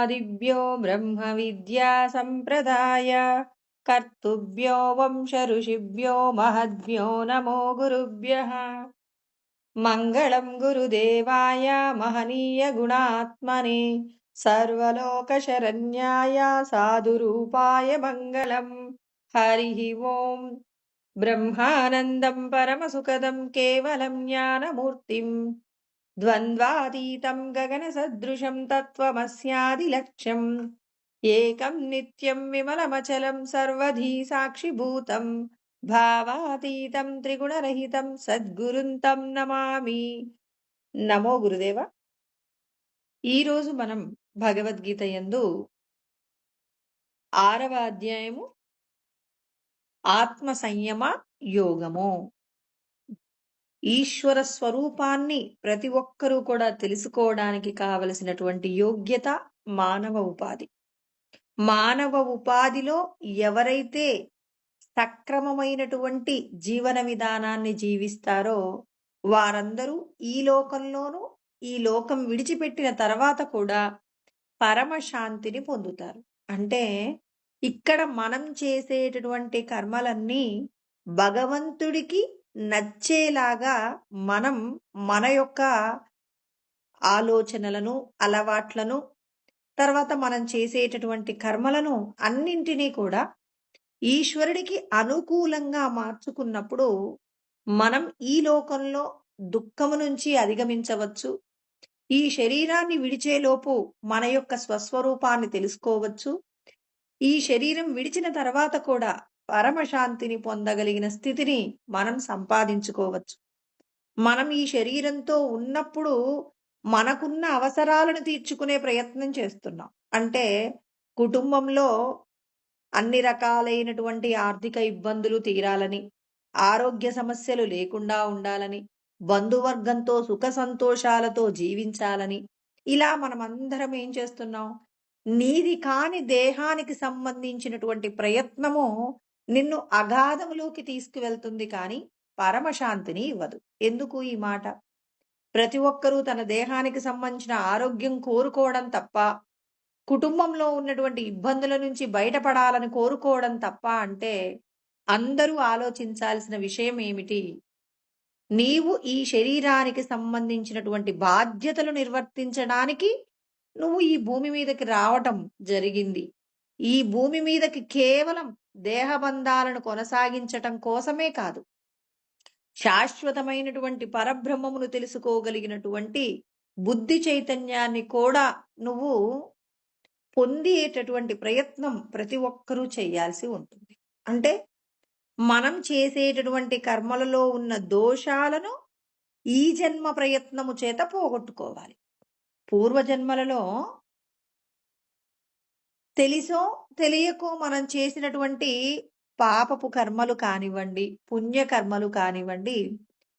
బ్రహ్మాదిభ్యో బ్రహ్మ విద్యా సంప్రదాయ కర్తుభ్యో వంశ ఋషిభ్యో మహద్భ్యో నమో గురుభ్యః. మంగళం గురుదేవాయ మహనీయ గుణాత్మనే సర్వలోకశరణ్యాయ సాధురూపాయ మంగళం. హరి ఓం. బ్రహ్మానందం పరమసుఖదం కేవలం జ్ఞానమూర్తిం ద్వంద్వాతీతం గగనసదృశం తత్వమస్యాదిలక్ష్యం ఏకం నిత్యం విమలమచలం సర్వధీ సాక్షిభూతం భావాతీతం త్రిగుణరహితం సద్గురుం తం నమామి. నమో గురుదేవ. ఈరోజు మనం భగవద్గీత యందు 6వ అధ్యాయము ఆత్మ సంయమ యోగము. ఈశ్వర స్వరూపాన్ని ప్రతి ఒక్కరూ కూడా తెలుసుకోవడానికి కావలసినటువంటి యోగ్యత మానవ ఉపాధి. మానవ ఉపాధిలో ఎవరైతే సక్రమమైనటువంటి జీవన విధానాన్ని జీవిస్తారో వారందరూ ఈ లోకంలోనూ ఈ లోకం విడిచిపెట్టిన తర్వాత కూడా పరమశాంతిని పొందుతారు. అంటే ఇక్కడ మనం చేసేటటువంటి కర్మలన్నీ భగవంతుడికి నచ్చేలాగా మనం మన యొక్క ఆలోచనలను, అలవాట్లను, తర్వాత మనం చేసేటటువంటి కర్మలను అన్నింటినీ కూడా ఈశ్వరుడికి అనుకూలంగా మార్చుకున్నప్పుడు మనం ఈ లోకంలో దుఃఖము నుంచి అధిగమించవచ్చు. ఈ శరీరాన్ని విడిచేలోపు మన యొక్క స్వస్వరూపాన్ని తెలుసుకోవచ్చు. ఈ శరీరం విడిచిన తర్వాత కూడా పరమశాంతిని పొందగలిగిన స్థితిని మనం సంపాదించుకోవచ్చు. మనం ఈ శరీరంతో ఉన్నప్పుడు మనకున్న అవసరాలను తీర్చుకునే ప్రయత్నం చేస్తున్నాం. అంటే కుటుంబంలో అన్ని రకాలైనటువంటి ఆర్థిక ఇబ్బందులు తీరాలని, ఆరోగ్య సమస్యలు లేకుండా ఉండాలని, బంధువర్గంతో సుఖ సంతోషాలతో జీవించాలని, ఇలా మనమందరం ఏం చేస్తున్నాం? నీది కాని దేహానికి సంబంధించినటువంటి ప్రయత్నము నిన్ను అగాధములోకి తీసుకువెళ్తుంది, కానీ పరమశాంతిని ఇవ్వదు. ఎందుకు ఈ మాట? ప్రతి ఒక్కరూ తన దేహానికి సంబంధించిన ఆరోగ్యం కోరుకోవడం తప్ప, కుటుంబంలో ఉన్నటువంటి ఇబ్బందుల నుంచి బయటపడాలని కోరుకోవడం తప్ప అంటే అందరూ ఆలోచించాల్సిన విషయం ఏమిటి? నీవు ఈ శరీరానికి సంబంధించినటువంటి బాధ్యతలు నిర్వర్తించడానికి నువ్వు ఈ భూమి మీదకి రావటం జరిగింది. ఈ భూమి మీదకి కేవలం దేహబంధాలను కొనసాగించటం కోసమే కాదు, శాశ్వతమైనటువంటి పరబ్రహ్మమును తెలుసుకోగలిగినటువంటి బుద్ధి చైతన్యాన్ని కూడా నువ్వు పొందేటటువంటి ప్రయత్నం ప్రతి ఒక్కరూ చేయాల్సి ఉంటుంది. అంటే మనం చేసేటటువంటి కర్మలలో ఉన్న దోషాలను ఈ జన్మ ప్రయత్నము చేత పోగొట్టుకోవాలి. పూర్వజన్మలలో తెలిసో తెలియకో మనం చేసినటువంటి పాపపు కర్మలు కానివ్వండి, పుణ్యకర్మలు కానివ్వండి,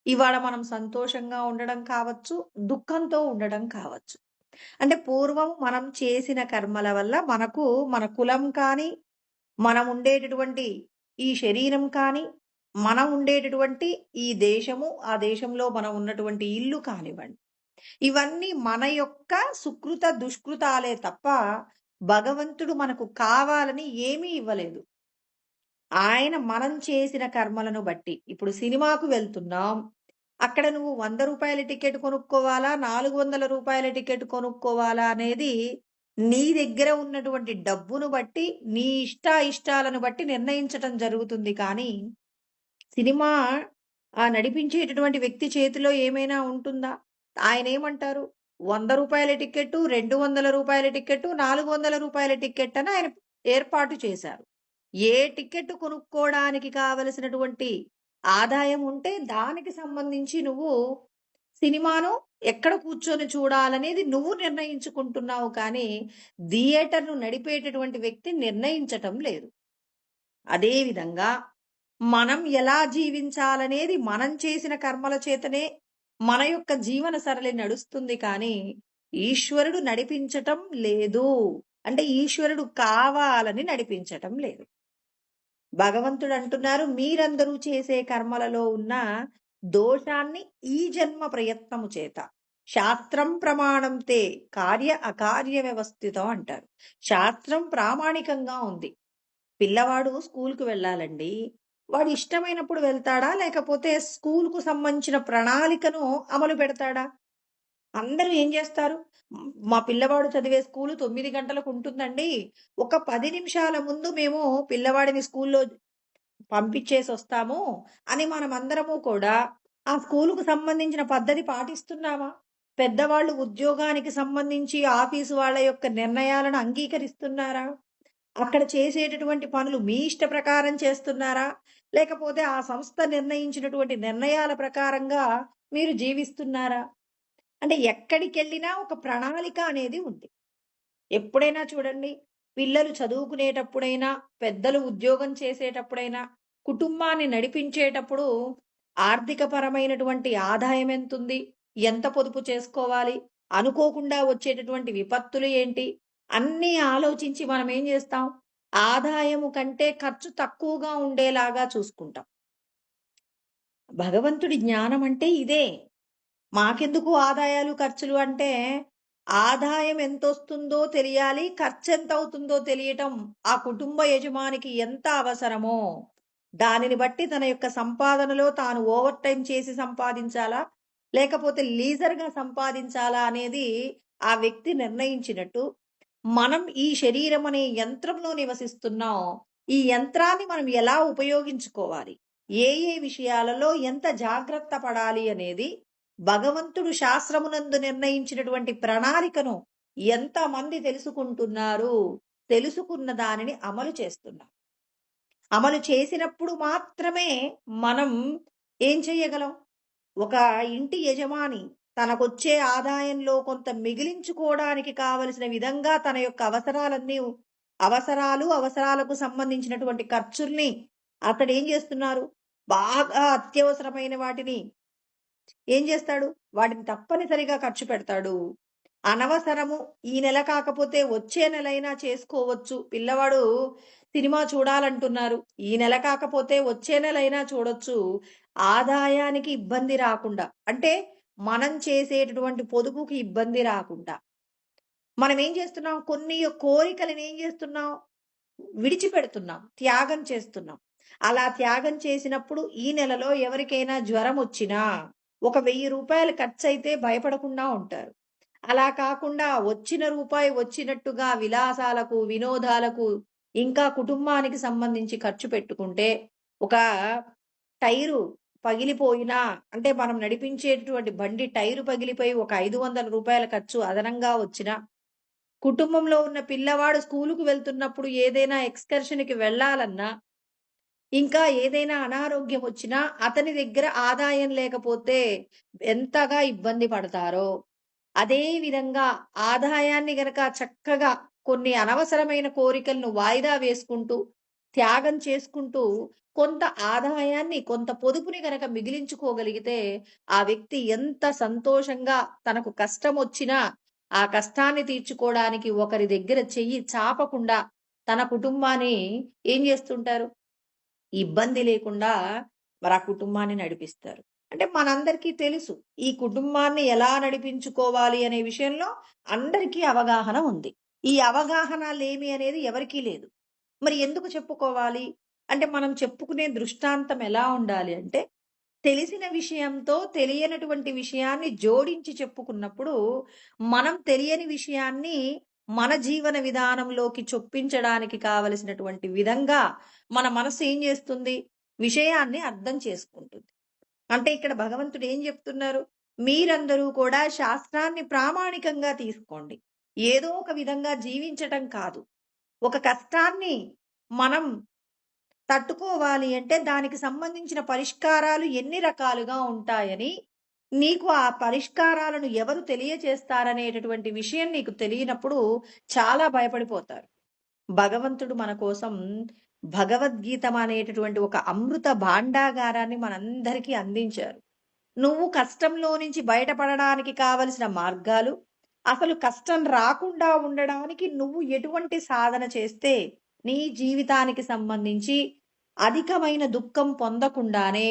ఇవాళ మనం సంతోషంగా ఉండడం కావచ్చు, దుఃఖంతో ఉండడం కావచ్చు. అంటే పూర్వం మనం చేసిన కర్మల వల్ల మనకు మన కులం కానీ, మనం ఉండేటటువంటి ఈ శరీరం కానీ, మనం ఉండేటటువంటి ఈ దేశము, ఆ దేశంలో మనం ఉన్నటువంటి ఇల్లు కానివ్వండి, ఇవన్నీ మన యొక్క సుకృత దుష్కృతాలే తప్ప భగవంతుడు మనకు కావాలని ఏమీ ఇవ్వలేదు. ఆయన మనం చేసిన కర్మలను బట్టి, ఇప్పుడు సినిమాకు వెళ్తున్నాం, అక్కడ నువ్వు 100 రూపాయల టికెట్ కొనుక్కోవాలా, 400 రూపాయల టికెట్ కొనుక్కోవాలా అనేది నీ దగ్గర ఉన్నటువంటి డబ్బును బట్టి, నీ ఇష్టాలను బట్టి నిర్ణయించటం జరుగుతుంది. కానీ సినిమా నడిపించేటటువంటి వ్యక్తి చేతిలో ఏమైనా ఉంటుందా? ఆయన ఏమంటారు? 100 రూపాయల టికెట్, 200 రూపాయల టికెట్, 400 రూపాయల టికెట్ అని ఆయన ఏర్పాటు చేశారు. ఏ టికెట్ కొనుక్కోవడానికి కావలసినటువంటి ఆదాయం ఉంటే దానికి సంబంధించి నువ్వు సినిమాను ఎక్కడ కూర్చొని చూడాలనేది నువ్వు నిర్ణయించుకుంటున్నావు, కానీ థియేటర్ను నడిపేటటువంటి వ్యక్తి నిర్ణయించటం లేదు. అదేవిధంగా మనం ఎలా జీవించాలనేది మనం చేసిన కర్మల చేతనే మన యొక్క జీవన సరళి నడుస్తుంది, కానీ ఈశ్వరుడు నడిపించటం లేదు. అంటే ఈశ్వరుడు కావాలని నడిపించటం లేదు. భగవంతుడు అంటున్నారు, మీరందరూ చేసే కర్మలలో ఉన్న దోషాన్ని ఈ జన్మ ప్రయత్నము చేత, శాస్త్రం ప్రమాణం తే కార్య అకార్య వ్యవస్థితం అంటారు. శాస్త్రం ప్రామాణికంగా ఉంది. పిల్లవాడు స్కూలుకు వెళ్ళాలండి. వాడు ఇష్టమైనప్పుడు వెళ్తాడా? లేకపోతే స్కూలుకు సంబంధించిన ప్రణాళికను అమలు పెడతాడా? అందరూ ఏం జేస్తారు? మా పిల్లవాడు చదివే స్కూలు 9 గంటలకు ఉంటుందండి. ఒక 10 నిమిషాల ముందు మేము పిల్లవాడిని స్కూల్లో పంపించేసొస్తాము అని మనమందరము కూడా ఆ స్కూలుకు సంబంధించిన పద్ధతి పాటిస్తున్నామా? పెద్దవాళ్ళు ఉద్యోగానికి సంబంధించి ఆఫీసు వాళ్ళ యొక్క నిర్ణయాలను అంగీకరిస్తున్నారా? అక్కడ చేసేటటువంటి పనులు మీ ఇష్ట ప్రకారం చేస్తున్నారా? లేకపోతే ఆ సంస్థ నిర్ణయించినటువంటి నిర్ణయాల ప్రకారంగా మీరు జీవిస్తున్నారా? అంటే ఎక్కడికెళ్ళినా ఒక ప్రణాళిక అనేది ఉంది. ఎప్పుడైనా చూడండి, పిల్లలు చదువుకునేటప్పుడైనా, పెద్దలు ఉద్యోగం చేసేటప్పుడైనా, కుటుంబాన్ని నడిపించేటప్పుడు ఆర్థికపరమైనటువంటి ఆదాయం ఎంతుంది? ఎంత పొదుపు చేసుకోవాలి? అనుకోకుండా వచ్చేటటువంటి విపత్తులు ఏంటి? అన్నీ ఆలోచించి మనం ఏం చేస్తాం? ఆదాయము కంటే ఖర్చు తక్కువగా ఉండేలాగా చూసుకుంటాం. భగవంతుడి జ్ఞానం అంటే ఇదే. మాకెందుకు ఆదాయాలు, ఖర్చులు అంటే, ఆదాయం ఎంతొస్తుందో తెలియాలి, ఖర్చెంతవుతుందో తెలియటం ఆ కుటుంబ యజమానికి ఎంత అవసరమో, దానిని బట్టి తన యొక్క సంపాదనలో తాను ఓవర్ టైమ్ చేసి సంపాదించాలా, లేకపోతే లీజర్‌గా సంపాదించాలా అనేది ఆ వ్యక్తి నిర్ణయించినట్టు, మనం ఈ శరీరం అనే యంత్రంలో నివసిస్తున్నాం. ఈ యంత్రాన్ని మనం ఎలా ఉపయోగించుకోవాలి? ఏ ఏ విషయాలలో ఎంత జాగ్రత్త పడాలి అనేది భగవంతుడు శాస్త్రమునందు నిర్ణయించినటువంటి ప్రణాళికను ఎంతమంది తెలుసుకుంటున్నారు? తెలుసుకున్న దానిని అమలు చేస్తున్నారు. అమలు చేసినప్పుడు మాత్రమే మనం ఏం చేయగలం? ఒక ఇంటి యజమాని తనకొచ్చే ఆదాయంలో కొంత మిగిలించుకోవడానికి కావలసిన విధంగా తన యొక్క అవసరాలకు సంబంధించినటువంటి ఖర్చుల్ని అతడేం చేస్తున్నారు? బాగా అత్యవసరమైన వాటిని ఏం చేస్తాడు? వాటిని తప్పనిసరిగా ఖర్చు పెడతాడు. అనవసరము ఈ నెల కాకపోతే వచ్చే నెలైనా చేసుకోవచ్చు. పిల్లవాడు సినిమా చూడాలంటున్నారు. ఈ నెల కాకపోతే వచ్చే నెలైనా చూడొచ్చు. ఆదాయానికి ఇబ్బంది రాకుండా. అంటే మనం చేసేటటువంటి పొదుపుకి ఇబ్బంది రాకుండా. మనం ఏం చేస్తున్నాం? కొన్ని కోరికలను ఏం చేస్తున్నాం? విడిచిపెడుతున్నాం. త్యాగం చేస్తున్నాం. అలా త్యాగం చేసినప్పుడు ఈ నెలలో ఎవరికైనా జ్వరమొచ్చినా ఒక రూ. 1000 ఖర్చయితే భయపడకుండా ఉంటారు. అలా కాకుండా వచ్చిన రూపాయి వచ్చినట్టుగా విలాసాలకు, వినోదాలకు, ఇంకా కుటుంబానికి సంబంధించి ఖర్చు పెట్టుకుంటే, ఒక టైరు పగిలిపోయినా అంటే మనం నడిపించేటటువంటి బండి టైరు పగిలిపోయి ఒక రూ. 500 ఖర్చు అదనంగా వచ్చినా, కుటుంబంలో ఉన్న పిల్లవాడు స్కూలుకు వెళ్తున్నప్పుడు ఏదైనా ఎక్స్‌కర్షన్‌కి వెళ్ళాలన్నా, ఇంకా ఏదైనా అనారోగ్యం వచ్చినా అతని దగ్గర ఆదాయం లేకపోతే ఎంతగా ఇబ్బంది పడతారో, అదే విధంగా ఆదాయాన్ని గనక చక్కగా కొన్ని అనవసరమైన కోరికలను వాయిదా వేసుకుంటూ, త్యాగం చేసుకుంటూ, కొంత ఆదాయాన్ని, కొంత పొదుపుని గనక మిగిలించుకోగలిగితే, ఆ వ్యక్తి ఎంత సంతోషంగా తనకు కష్టమొచ్చినా, ఆ కష్టాన్ని తీర్చుకోవడానికి ఒకరి దగ్గర చెయ్యి చాపకుండా తన కుటుంబాన్ని ఏం చేస్తుంటారు? ఇబ్బంది లేకుండా మరి ఆ కుటుంబాన్ని నడిపిస్తారు. అంటే మనందరికీ తెలుసు. ఈ కుటుంబాన్ని ఎలా నడిపించుకోవాలి అనే విషయంలో అందరికీ అవగాహన ఉంది. ఈ అవగాహన లేమి అనేది ఎవరికీ లేదు. మరి ఎందుకు చెప్పుకోవాలి? అంటే మనం చెప్పుకునే దృష్టాంతం ఎలా ఉండాలి అంటే, తెలిసిన విషయంతో తెలియనటువంటి విషయాన్ని జోడించి చెప్పుకున్నప్పుడు, మనం తెలియని విషయాన్ని మన జీవన విధానంలోకి చొప్పించడానికి కావలసినటువంటి విధంగా మన మనసు ఏం చేస్తుంది? విషయాన్ని అర్థం చేసుకుంటుంది. అంటే ఇక్కడ భగవంతుడు ఏం చెప్తున్నారు? మీరందరూ కూడా శాస్త్రాన్ని ప్రామాణికంగా తీసుకోండి. ఏదో ఒక విధంగా జీవించటం కాదు. ఒక కష్టాన్ని మనం తట్టుకోవాలి అంటే దానికి సంబంధించిన పరిష్కారాలు ఎన్ని రకాలుగా ఉంటాయని, నీకు ఆ పరిష్కారాలను ఎవరు తెలియచేస్తారనేటటువంటి విషయం నీకు తెలియనప్పుడు చాలా భయపడిపోతారు. భగవంతుడు మన కోసం భగవద్గీత అనేటటువంటి ఒక అమృత భాండాగారాన్ని మనందరికీ అందించారు. నువ్వు కష్టంలో నుంచి బయటపడడానికి కావలసిన మార్గాలు, అసలు కష్టం రాకుండా ఉండడానికి నువ్వు ఎటువంటి సాధన చేస్తే నీ జీవితానికి సంబంధించి అధికమైన దుఃఖం పొందకుండానే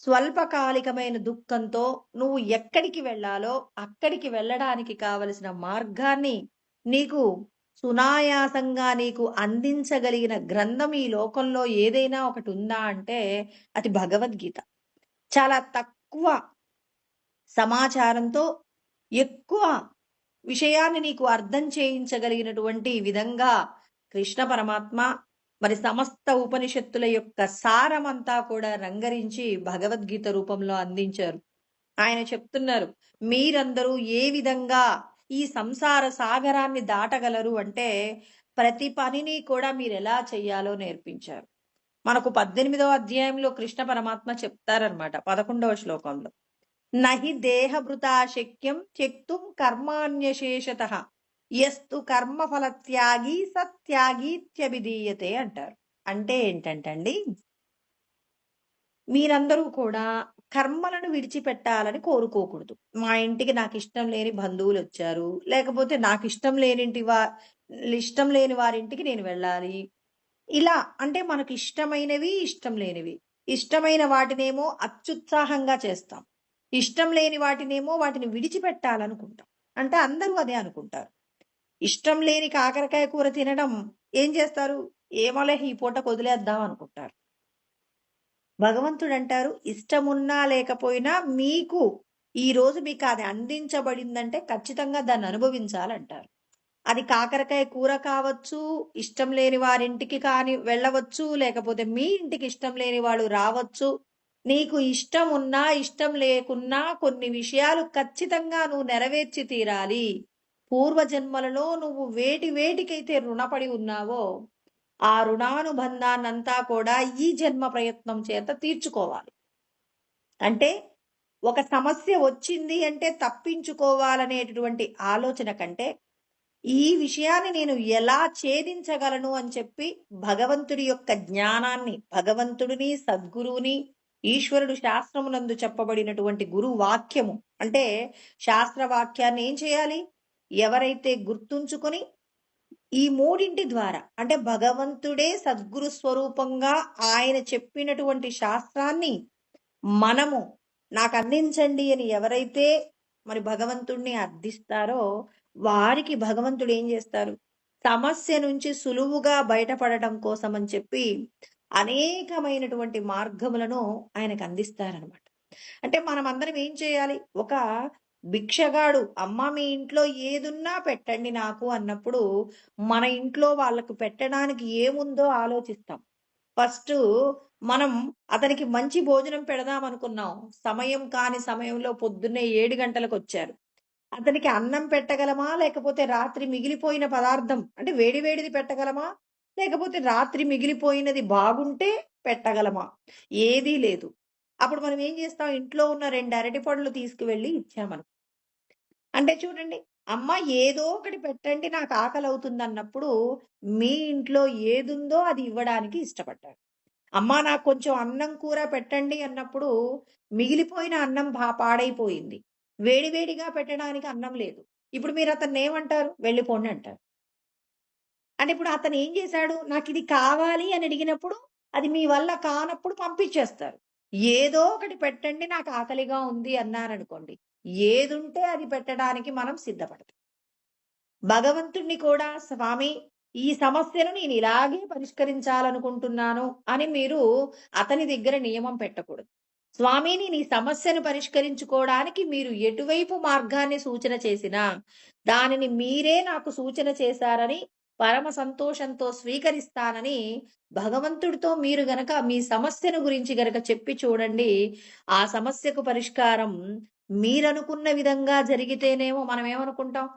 స్వల్పకాలికమైన దుఃఖంతో నువ్వు ఎక్కడికి వెళ్ళాలో అక్కడికి వెళ్ళడానికి కావలసిన మార్గాన్ని నీకు సునాయాసంగా నీకు అందించగలిగిన గ్రంథం ఈ లోకంలో ఏదైనా ఒకటి ఉందా అంటే అది భగవద్గీత. చాలా తక్కువ సమాచారంతో ఎక్కువ విషయాన్ని నీకు అర్థం చేయించగలిగినటువంటి విధంగా కృష్ణ పరమాత్మ మరి సమస్త ఉపనిషత్తుల యొక్క సారమంతా కూడా రంగరించి భగవద్గీత రూపంలో అందించారు. ఆయన చెప్తున్నారు, మీరందరూ ఏ విధంగా ఈ సంసార సాగరాన్ని దాటగలరు అంటే ప్రతి పనిని కూడా మీరు ఎలా చెయ్యాలో నేర్పించారు. మనకు 18వ అధ్యాయంలో కృష్ణ పరమాత్మ చెప్తారనమాట 11వ శ్లోకంలో, నహి దేహభృతా శక్యం త్యక్తుం కర్మాణ్యశేషతః యస్తు కర్మఫల త్యాగి సత్యాగీత్యభిధీయతే అంటారు. అంటే ఏంటంటండి, మీరందరూ కూడా కర్మలను విడిచిపెట్టాలని కోరుకోకూడదు. మా ఇంటికి నాకు ఇష్టం లేని బంధువులు వచ్చారు, లేకపోతే నాకు ఇష్టం లేని వారింటికి నేను వెళ్ళాలి. ఇలా అంటే మనకు ఇష్టమైనవి, ఇష్టం లేనివి. ఇష్టమైన వాటినేమో అత్యుత్సాహంగా చేస్తాం. ఇష్టం లేని వాటినేమో వాటిని విడిచిపెట్టాలనుకుంటాం. అంటే అందరూ అదే అనుకుంటారు. ఇష్టం లేని కాకరకాయ కూర తినడం ఏం చేస్తారు? ఏమోలే ఈ పూటకు వదిలేద్దాం అనుకుంటారు. భగవంతుడు అంటారు, ఇష్టమున్నా లేకపోయినా మీకు ఈ రోజు మీకు అది అందించబడిందంటే ఖచ్చితంగా దాన్ని అనుభవించాలంటారు. అది కాకరకాయ కూర కావచ్చు, ఇష్టం లేని వారింటికి కానీ వెళ్ళవచ్చు, లేకపోతే మీ ఇంటికి ఇష్టం లేని వాళ్ళు రావచ్చు. నీకు ఇష్టం ఉన్నా ఇష్టం లేకున్నా కొన్ని విషయాలు ఖచ్చితంగా నువ్వు నెరవేర్చి తీరాలి. పూర్వజన్మలలో నువ్వు వేటికైతే రుణపడి ఉన్నావో ఆ రుణానుబంధాన్నంతా కూడా ఈ జన్మ ప్రయత్నం చేత తీర్చుకోవాలి. అంటే ఒక సమస్య వచ్చింది అంటే తప్పించుకోవాలనేటటువంటి ఆలోచన కంటే ఈ విషయాన్ని నేను ఎలా ఛేదించగలను అని చెప్పి భగవంతుడి యొక్క జ్ఞానాన్ని, భగవంతుడిని, సద్గురువుని, ఈశ్వరుడు శాస్త్రమునందు చెప్పబడినటువంటి గురు వాక్యము అంటే శాస్త్ర వాక్యాన్ని ఏం చేయాలి? ఎవరైతే గుర్తుంచుకొని ఈ మూడింటి ద్వారా అంటే భగవంతుడే సద్గురు స్వరూపంగా ఆయన చెప్పినటువంటి శాస్త్రాన్ని మనము నాకు అందించండి అని ఎవరైతే మరి భగవంతుడిని అర్థిస్తారో వారికి భగవంతుడు ఏం చేస్తారు? సమస్య నుంచి సులువుగా బయటపడటం కోసం అని చెప్పి అనేకమైనటువంటి మార్గములను ఆయనకు అందిస్తారనమాట. అంటే మనం అందరం ఏం చేయాలి? ఒక భిక్షగాడు అమ్మ మీ ఇంట్లో ఏదున్నా పెట్టండి నాకు అన్నప్పుడు మన ఇంట్లో వాళ్ళకు పెట్టడానికి ఏముందో ఆలోచిస్తాం. ఫస్ట్ మనం అతనికి మంచి భోజనం పెడదాం అనుకున్నాం. సమయం కాని సమయంలో పొద్దున్నే 7 గంటలకు వచ్చారు. అతనికి అన్నం పెట్టగలమా? లేకపోతే రాత్రి మిగిలిపోయిన పదార్థం అంటే వేడిది పెట్టగలమా? లేకపోతే రాత్రి మిగిలిపోయినది బాగుంటే పెట్టగలమా? ఏదీ లేదు. అప్పుడు మనం ఏం చేస్తాం? ఇంట్లో ఉన్న 2 అరటి పళ్ళు తీసుకువెళ్ళి ఇచ్చామను. అంటే చూడండి, అమ్మ ఏదో ఒకటి పెట్టండి నాకు ఆకలవుతుందన్నప్పుడు మీ ఇంట్లో ఏదుందో అది ఇవ్వడానికి ఇష్టపడ్డాడు. అమ్మ నాకు కొంచెం అన్నం కూర పెట్టండి అన్నప్పుడు మిగిలిపోయిన అన్నం పాడైపోయింది. వేడిగా పెట్టడానికి అన్నం లేదు. ఇప్పుడు మీరు అతన్ని ఏమంటారు? వెళ్ళిపోండి అంటారు. అంటే ఇప్పుడు అతను ఏం చేశాడు? నాకిది కావాలి అని అడిగినప్పుడు అది మీ వల్ల కానప్పుడు పంపించేస్తారు. ఏదో ఒకటి పెట్టండి నాకు ఆకలిగా ఉంది అన్నారనుకోండి, ఏదుంటే అది పెట్టడానికి మనం సిద్ధపడతాం. భగవంతుణ్ణి కూడా స్వామి ఈ సమస్యను నేను ఇలాగే పరిష్కరించాలనుకుంటున్నాను అని మీరు అతని దగ్గర నియమం పెట్టకూడదు. స్వామి నేను ఈ సమస్యను పరిష్కరించుకోవడానికి మీరు ఎటువైపు మార్గాన్ని సూచన చేసినా దానిని మీరే నాకు సూచన చేశారని పరమ సంతోషంతో స్వీకరిస్తానని భగవంతుడితో మీరు గనక మీ సమస్యను గురించి గనక చెప్పి చూడండి. ఆ సమస్యకు పరిష్కారం మీరనుకున్న విధంగా జరిగితేనేమో మనం ఏమనుకుంటాం?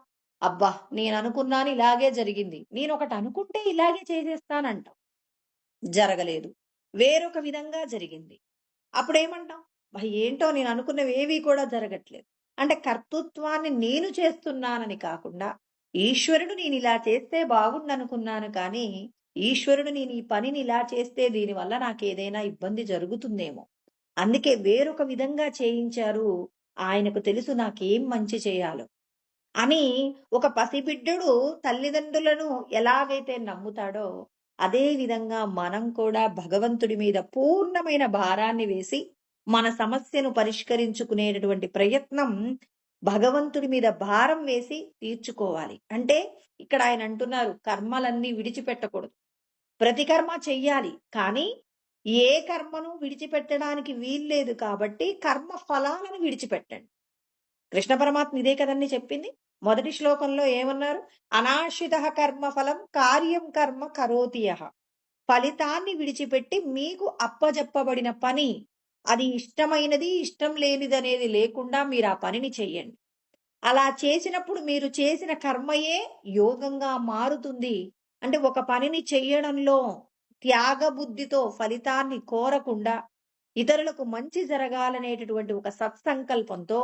అబ్బా! నేననుకున్నాను ఇలాగే జరిగింది. నేనొకటి అనుకుంటే ఇలాగే చేసేస్తానంటాం. జరగలేదు. వేరొక విధంగా జరిగింది. అప్పుడేమంటాం? ఏంటో నేననుకున్నవేవీ కూడా జరగట్లేదు. అంటే కర్తృత్వాన్ని నేను చేస్తున్నానని కాకుండా, ఈశ్వరుడు నేనిలా చేస్తే బాగుండనుకున్నాను కానీ, ఈశ్వరుడు నేను ఈ పనిని ఇలా చేస్తే దీనివల్ల నాకేదైనా ఇబ్బంది జరుగుతుందేమో. అందుకే వేరొక విధంగా చేయించారు. ఆయనకు తెలుసు నాకేం మంచి చేయాలో. అని ఒక పసిబిడ్డడు తల్లిదండ్రులను ఎలాగైతే నమ్ముతాడో, అదే విధంగా మనం కూడా భగవంతుడి మీద పూర్ణమైన భారాన్ని వేసి మన సమస్యను పరిష్కరించుకునేటటువంటి ప్రయత్నం భగవంతుడి మీద భారం వేసి తీర్చుకోవాలి. అంటే ఇక్కడ ఆయన అంటున్నారు కర్మలన్నీ విడిచిపెట్టకూడదు. ప్రతి కర్మ చెయ్యాలి. కానీ ఏ కర్మను విడిచిపెట్టడానికి వీల్లేదు కాబట్టి కర్మ ఫలాలను విడిచిపెట్టండి. కృష్ణ పరమాత్మ ఇదే కదండి చెప్పింది. మొదటి శ్లోకంలో ఏమన్నారు? అనాశ్రితః కర్మఫలం కార్యం కర్మ కరోతి యః. ఫలితాన్ని విడిచిపెట్టి మీకు అప్పజెప్పబడిన పని అది ఇష్టమైనది, ఇష్టం లేనిదనేది లేకుండా మీరు ఆ పనిని చెయ్యండి. అలా చేసినప్పుడు మీరు చేసిన కర్మయే యోగంగా మారుతుంది. అంటే ఒక పనిని చెయ్యడంలో త్యాగ బుద్ధితో ఫలితాన్ని కోరకుండా ఇతరులకు మంచి జరగాలనేటటువంటి ఒక సత్సంకల్పంతో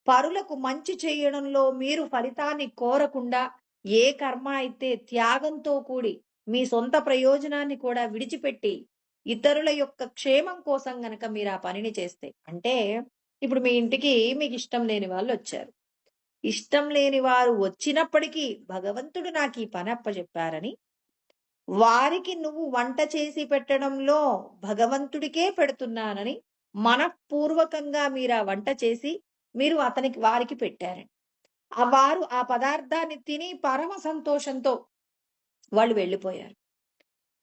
పరులకు మంచి చేయడంలో మీరు ఫలితాన్ని కోరకుండా ఏ కర్మ అయితే త్యాగంతో కూడి మీ సొంత ప్రయోజనాన్ని కూడా విడిచిపెట్టి ఇతరుల యొక్క క్షేమం కోసం గనక మీరు ఆ పనిని చేస్తే అంటే ఇప్పుడు మీ ఇంటికి మీకు ఇష్టం లేని వాళ్ళు వచ్చారు. ఇష్టం లేని వారు వచ్చినప్పటికీ భగవంతుడు నాకు ఈ పని అప్పచెప్పారని వారికి నువ్వు వంట చేసి పెట్టడంలో భగవంతుడికే పెడుతున్నానని మనఃపూర్వకంగా మీరు ఆ వంట చేసి మీరు వారికి పెట్టారండి. వారు ఆ పదార్థాన్ని తిని పరమ సంతోషంతో వాళ్ళు వెళ్ళిపోయారు.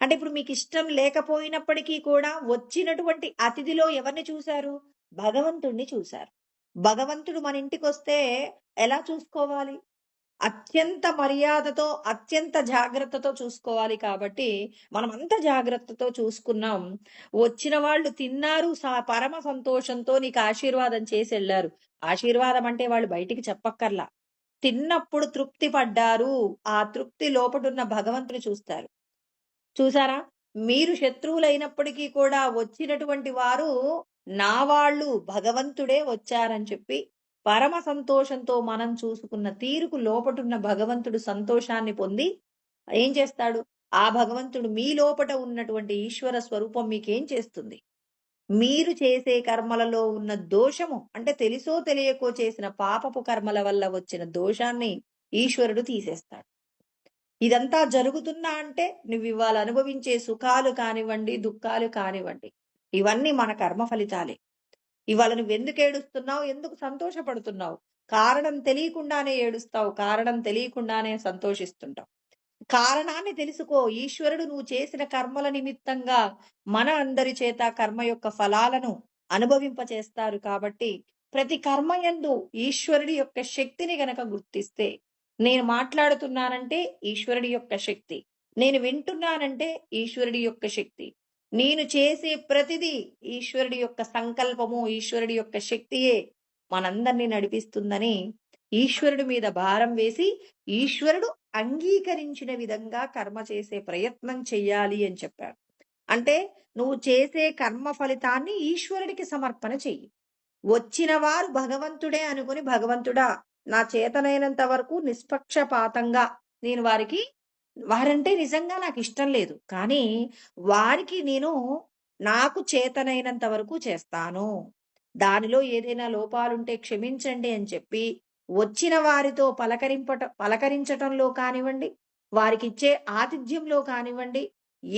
అంటే ఇప్పుడు మీకు ఇష్టం లేకపోయినప్పటికీ కూడా వచ్చినటువంటి అతిథిలో ఎవరిని చూశారు? భగవంతుడిని చూశారు. భగవంతుడు మన ఇంటికొస్తే ఎలా చూసుకోవాలి? అత్యంత మర్యాదతో, అత్యంత జాగ్రత్తతో చూసుకోవాలి కాబట్టి, మనమంత జాగ్రత్తతో చూసుకున్నాం. వచ్చిన వాళ్ళు తిన్నారు, పరమ సంతోషంతో నీకు ఆశీర్వాదం చేసెళ్లారు. ఆశీర్వాదం అంటే వాళ్ళు బయటికి చెప్పక్కర్లా. తిన్నప్పుడు తృప్తి పడ్డారు. ఆ తృప్తి లోపటున్న భగవంతుని చూస్తారు. చూసారా? మీరు శత్రువులైనప్పటికీ కూడా వచ్చినటువంటి వారు నా వాళ్ళు భగవంతుడే వచ్చారని చెప్పి పరమ సంతోషంతో మనం చూసుకున్న తీరుకు లోపటున్న భగవంతుడు సంతోషాన్ని పొంది ఏం చేస్తాడు? ఆ భగవంతుడు మీ లోపట ఉన్నటువంటి ఈశ్వర స్వరూపం మీకేం చేస్తుంది? మీరు చేసే కర్మలలో ఉన్న దోషము అంటే తెలుసో తెలియకో చేసిన పాపపు కర్మల వల్ల వచ్చిన దోషాన్ని ఈశ్వరుడు తీసేస్తాడు. ఇదంతా జరుగుతున్నా అంటే నువ్వు ఇవాళ అనుభవించే సుఖాలు కానివ్వండి, దుఃఖాలు కానివ్వండి, ఇవన్నీ మన కర్మ ఫలితాలే. ఇవాళ నువ్వు ఎందుకు ఏడుస్తున్నావు? ఎందుకు సంతోషపడుతున్నావు? కారణం తెలియకుండానే ఏడుస్తావు. కారణం తెలియకుండానే సంతోషిస్తుంటావు. కారణాన్ని తెలుసుకో. ఈశ్వరుడు నువ్వు చేసిన కర్మల నిమిత్తంగా మన అందరి చేత కర్మ యొక్క ఫలాలను అనుభవింపచేస్తారు కాబట్టి ప్రతి కర్మ యందు ఈశ్వరుడి యొక్క శక్తిని గనక గుర్తిస్తే నేను మాట్లాడుతున్నానంటే ఈశ్వరుడి యొక్క శక్తి, నేను వింటున్నానంటే ఈశ్వరుడి యొక్క శక్తి, నేను చేసే ప్రతిదీ ఈశ్వరుడి యొక్క సంకల్పము, ఈశ్వరుడి యొక్క శక్తియే మనందరినీ నడిపిస్తుందని ఈశ్వరుడి మీద భారం వేసి ఈశ్వరుడు అంగీకరించిన విధంగా కర్మ చేసే ప్రయత్నం చెయ్యాలి అని చెప్పారు. అంటే నువ్వు చేసే కర్మ ఫలితాన్ని ఈశ్వరుడికి సమర్పణ చెయ్యి. వచ్చిన వారు భగవంతుడే అనుకుని భగవంతుడా నా చేతనైనంత వరకు నిష్పక్షపాతంగా నేను వారంటే నిజంగా నాకు ఇష్టం లేదు. కానీ వారికి నేను నాకు చేతనైనంత వరకు చేస్తాను. దానిలో ఏదైనా లోపాలుంటే క్షమించండి అని చెప్పి వచ్చిన వారితో పలకరించటంలో కానివ్వండి, వారికిచ్చే ఆతిథ్యంలో కానివ్వండి,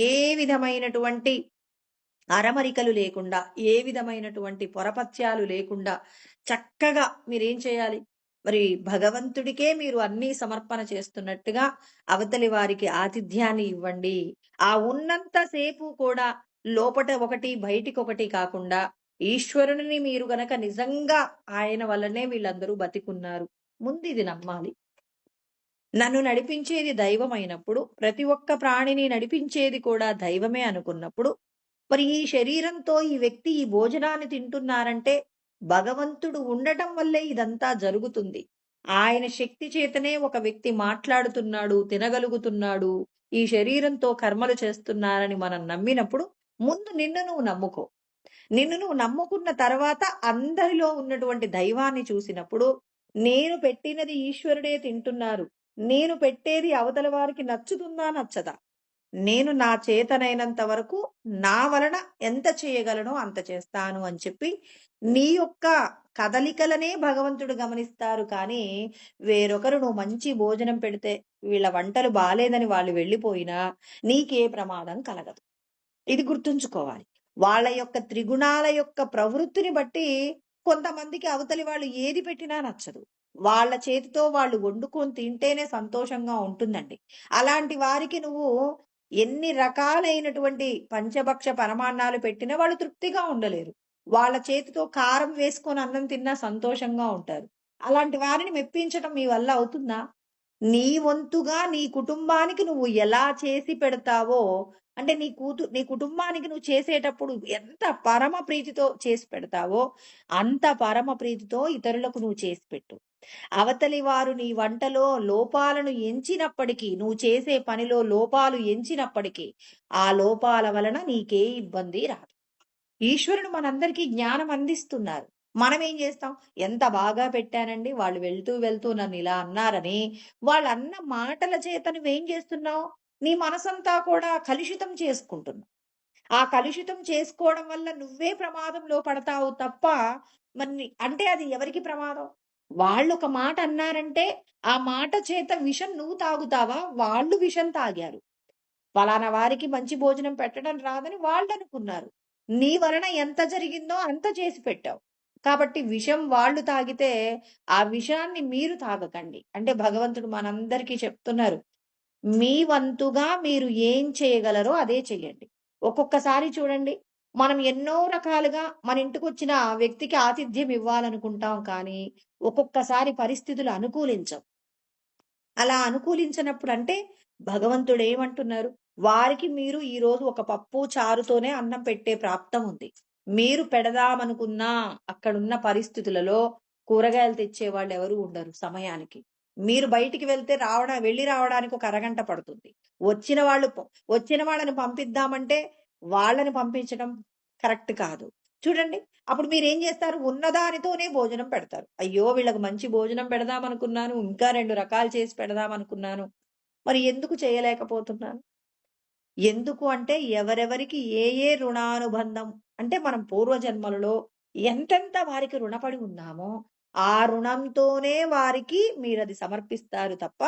ఏ విధమైనటువంటి అరమరికలు లేకుండా, ఏ విధమైనటువంటి పొరపత్యాలు లేకుండా చక్కగా మీరేం చేయాలి? మరి భగవంతుడికే మీరు అన్నీ సమర్పణ చేస్తున్నట్టుగా అవతలి వారికి ఆతిథ్యాన్ని ఇవ్వండి. ఆ ఉన్నంత సేపు కూడా లోపట ఒకటి బయటికొకటి కాకుండా ఈశ్వరుని మీరు గనక నిజంగా ఆయన వల్లనే వీళ్ళందరూ బతికున్నారు. ముందు ఇది నమ్మాలి. నన్ను నడిపించేది దైవమైనప్పుడు, ప్రతి ఒక్క ప్రాణిని నడిపించేది కూడా దైవమే అనుకున్నప్పుడు, మరి ఈ శరీరంతో ఈ వ్యక్తి ఈ భోజనాన్ని తింటున్నారంటే భగవంతుడు ఉండటం వల్లే ఇదంతా జరుగుతుంది. ఆయన శక్తి చేతనే ఒక వ్యక్తి మాట్లాడుతున్నాడు, తినగలుగుతున్నాడు, ఈ శరీరంతో కర్మలు చేస్తున్నారని మనం నమ్మినప్పుడు ముందు నిన్ను నువ్వు నమ్ముకో. నిన్ను నువ్వు నమ్ముకున్న తర్వాత అందరిలో ఉన్నటువంటి దైవాన్ని చూసినప్పుడు నేను పెట్టినది ఈశ్వరుడే తింటున్నారు, నేను పెట్టేది అవతల వారికి నచ్చుతుందా నచ్చదా, నేను నా చేతనైనంత వరకు నా వలన ఎంత చేయగలనో అంత చేస్తాను అని చెప్పి నీ యొక్క కదలికలనే భగవంతుడు గమనిస్తారు. కానీ వేరొకరు నువ్వు మంచి భోజనం పెడితే వీళ్ళ వంటలు బాలేదని వాళ్ళు వెళ్ళిపోయినా నీకే ప్రమాదం కలగదు. ఇది గుర్తుంచుకోవాలి. వాళ్ళ యొక్క త్రిగుణాల యొక్క ప్రవృత్తిని బట్టి కొంతమందికి అవతలి వాళ్ళు ఏది పెట్టినా నచ్చదు. వాళ్ళ చేతితో వాళ్ళు వండుకొని తింటేనే సంతోషంగా ఉంటుందండి. అలాంటి వారికి నువ్వు ఎన్ని రకాలైనటువంటి పంచభక్ష పరమాన్నాలు పెట్టినా వాళ్ళు తృప్తిగా ఉండలేరు. వాళ్ళ చేతితో కారం వేసుకొని అన్నం తిన్నా సంతోషంగా ఉంటారు. అలాంటి వారిని మెప్పించటం మీ వల్ల అవుతుందా? నీ వంతుగా నీ కుటుంబానికి నువ్వు ఎలా చేసి పెడతావో, అంటే నీ కుటుంబానికి నువ్వు చేసేటప్పుడు ఎంత పరమ ప్రీతితో చేసి పెడతావో, అంత పరమ ప్రీతితో ఇతరులకు నువ్వు చేసి పెట్టు. అవతలి వారు నీ వంటలో లోపాలను ఎంచినప్పటికీ, నువ్వు చేసే పనిలో లోపాలు ఎంచినప్పటికీ, ఆ లోపాల వలన నీకే ఇబ్బంది రాదు. ఈశ్వరుడు మనందరికీ జ్ఞానం అందిస్తున్నారు. మనమేం చేస్తాం? ఎంత బాగా పెట్టానండి, వాళ్ళు వెళ్తూ వెళ్తూ నన్నిలా అన్నారని, వాళ్ళన్న మాటల చేత నువ్వేం చేస్తున్నావు? నీ మనసంతా కూడా కలుషితం చేసుకుంటున్నావు. ఆ కలుషితం చేసుకోవడం వల్ల నువ్వే ప్రమాదంలో పడతావు తప్ప, అంటే అది ఎవరికి ప్రమాదం? వాళ్ళొక మాట అన్నారంటే, ఆ మాట చేత విషం నువ్వు తాగుతావా? వాళ్ళు విషం తాగారు. పలానా వారికి మంచి భోజనం పెట్టడం రాదని వాళ్ళనుకున్నారు. నీ వలన ఎంత జరిగిందో అంత చేసి పెట్టావు. కాబట్టి విషం వాళ్ళు తాగితే, ఆ విషాన్ని మీరు తాగకండి. అంటే భగవంతుడు మనందరికీ చెప్తున్నారు. మీ వంతుగా మీరు ఏం చేయగలరో అదే చెయ్యండి. ఒక్కొక్కసారి చూడండి, మనం ఎన్నో రకాలుగా మన ఇంటికొచ్చిన వ్యక్తికి ఆతిథ్యం ఇవ్వాలనుకుంటాం కానీ, ఒక్కొక్కసారి పరిస్థితులు అనుకూలించవు. అలా అనుకూలించనప్పుడు అంటే భగవంతుడేమంటున్నారు? వారికి మీరు ఈరోజు ఒక పప్పు, చారుతోనే అన్నం పెట్టే ప్రాప్తం ఉంది. మీరు పెడదామనుకున్నా అక్కడున్న పరిస్థితులలో కూరగాయలు తెచ్చేవాళ్ళెవరూ ఉండరు సమయానికి. మీరు బయటికి వెళ్లి రావడానికి ఒక అరగంట పడుతుంది. వచ్చిన వాళ్ళు వచ్చిన వాళ్ళని పంపిద్దామంటే వాళ్ళని పంపించడం కరెక్ట్ కాదు. చూడండి, అప్పుడు మీరేం చేస్తారు? ఉన్నదానితోనే భోజనం పెడతారు. అయ్యో! వీళ్ళకి మంచి భోజనం పెడదామనుకున్నాను. ఇంకా 2 రకాలు చేసి పెడదామనుకున్నాను. మరి ఎందుకు చేయలేకపోతున్నాను? ఎందుకు అంటే ఎవరెవరికి ఏ ఏ రుణానుబంధం, అంటే మనం పూర్వజన్మలలో ఎంతెంత వారికి రుణపడి ఉన్నామో, ఆ రుణంతోనే వారికి మీరది సమర్పిస్తారు తప్ప,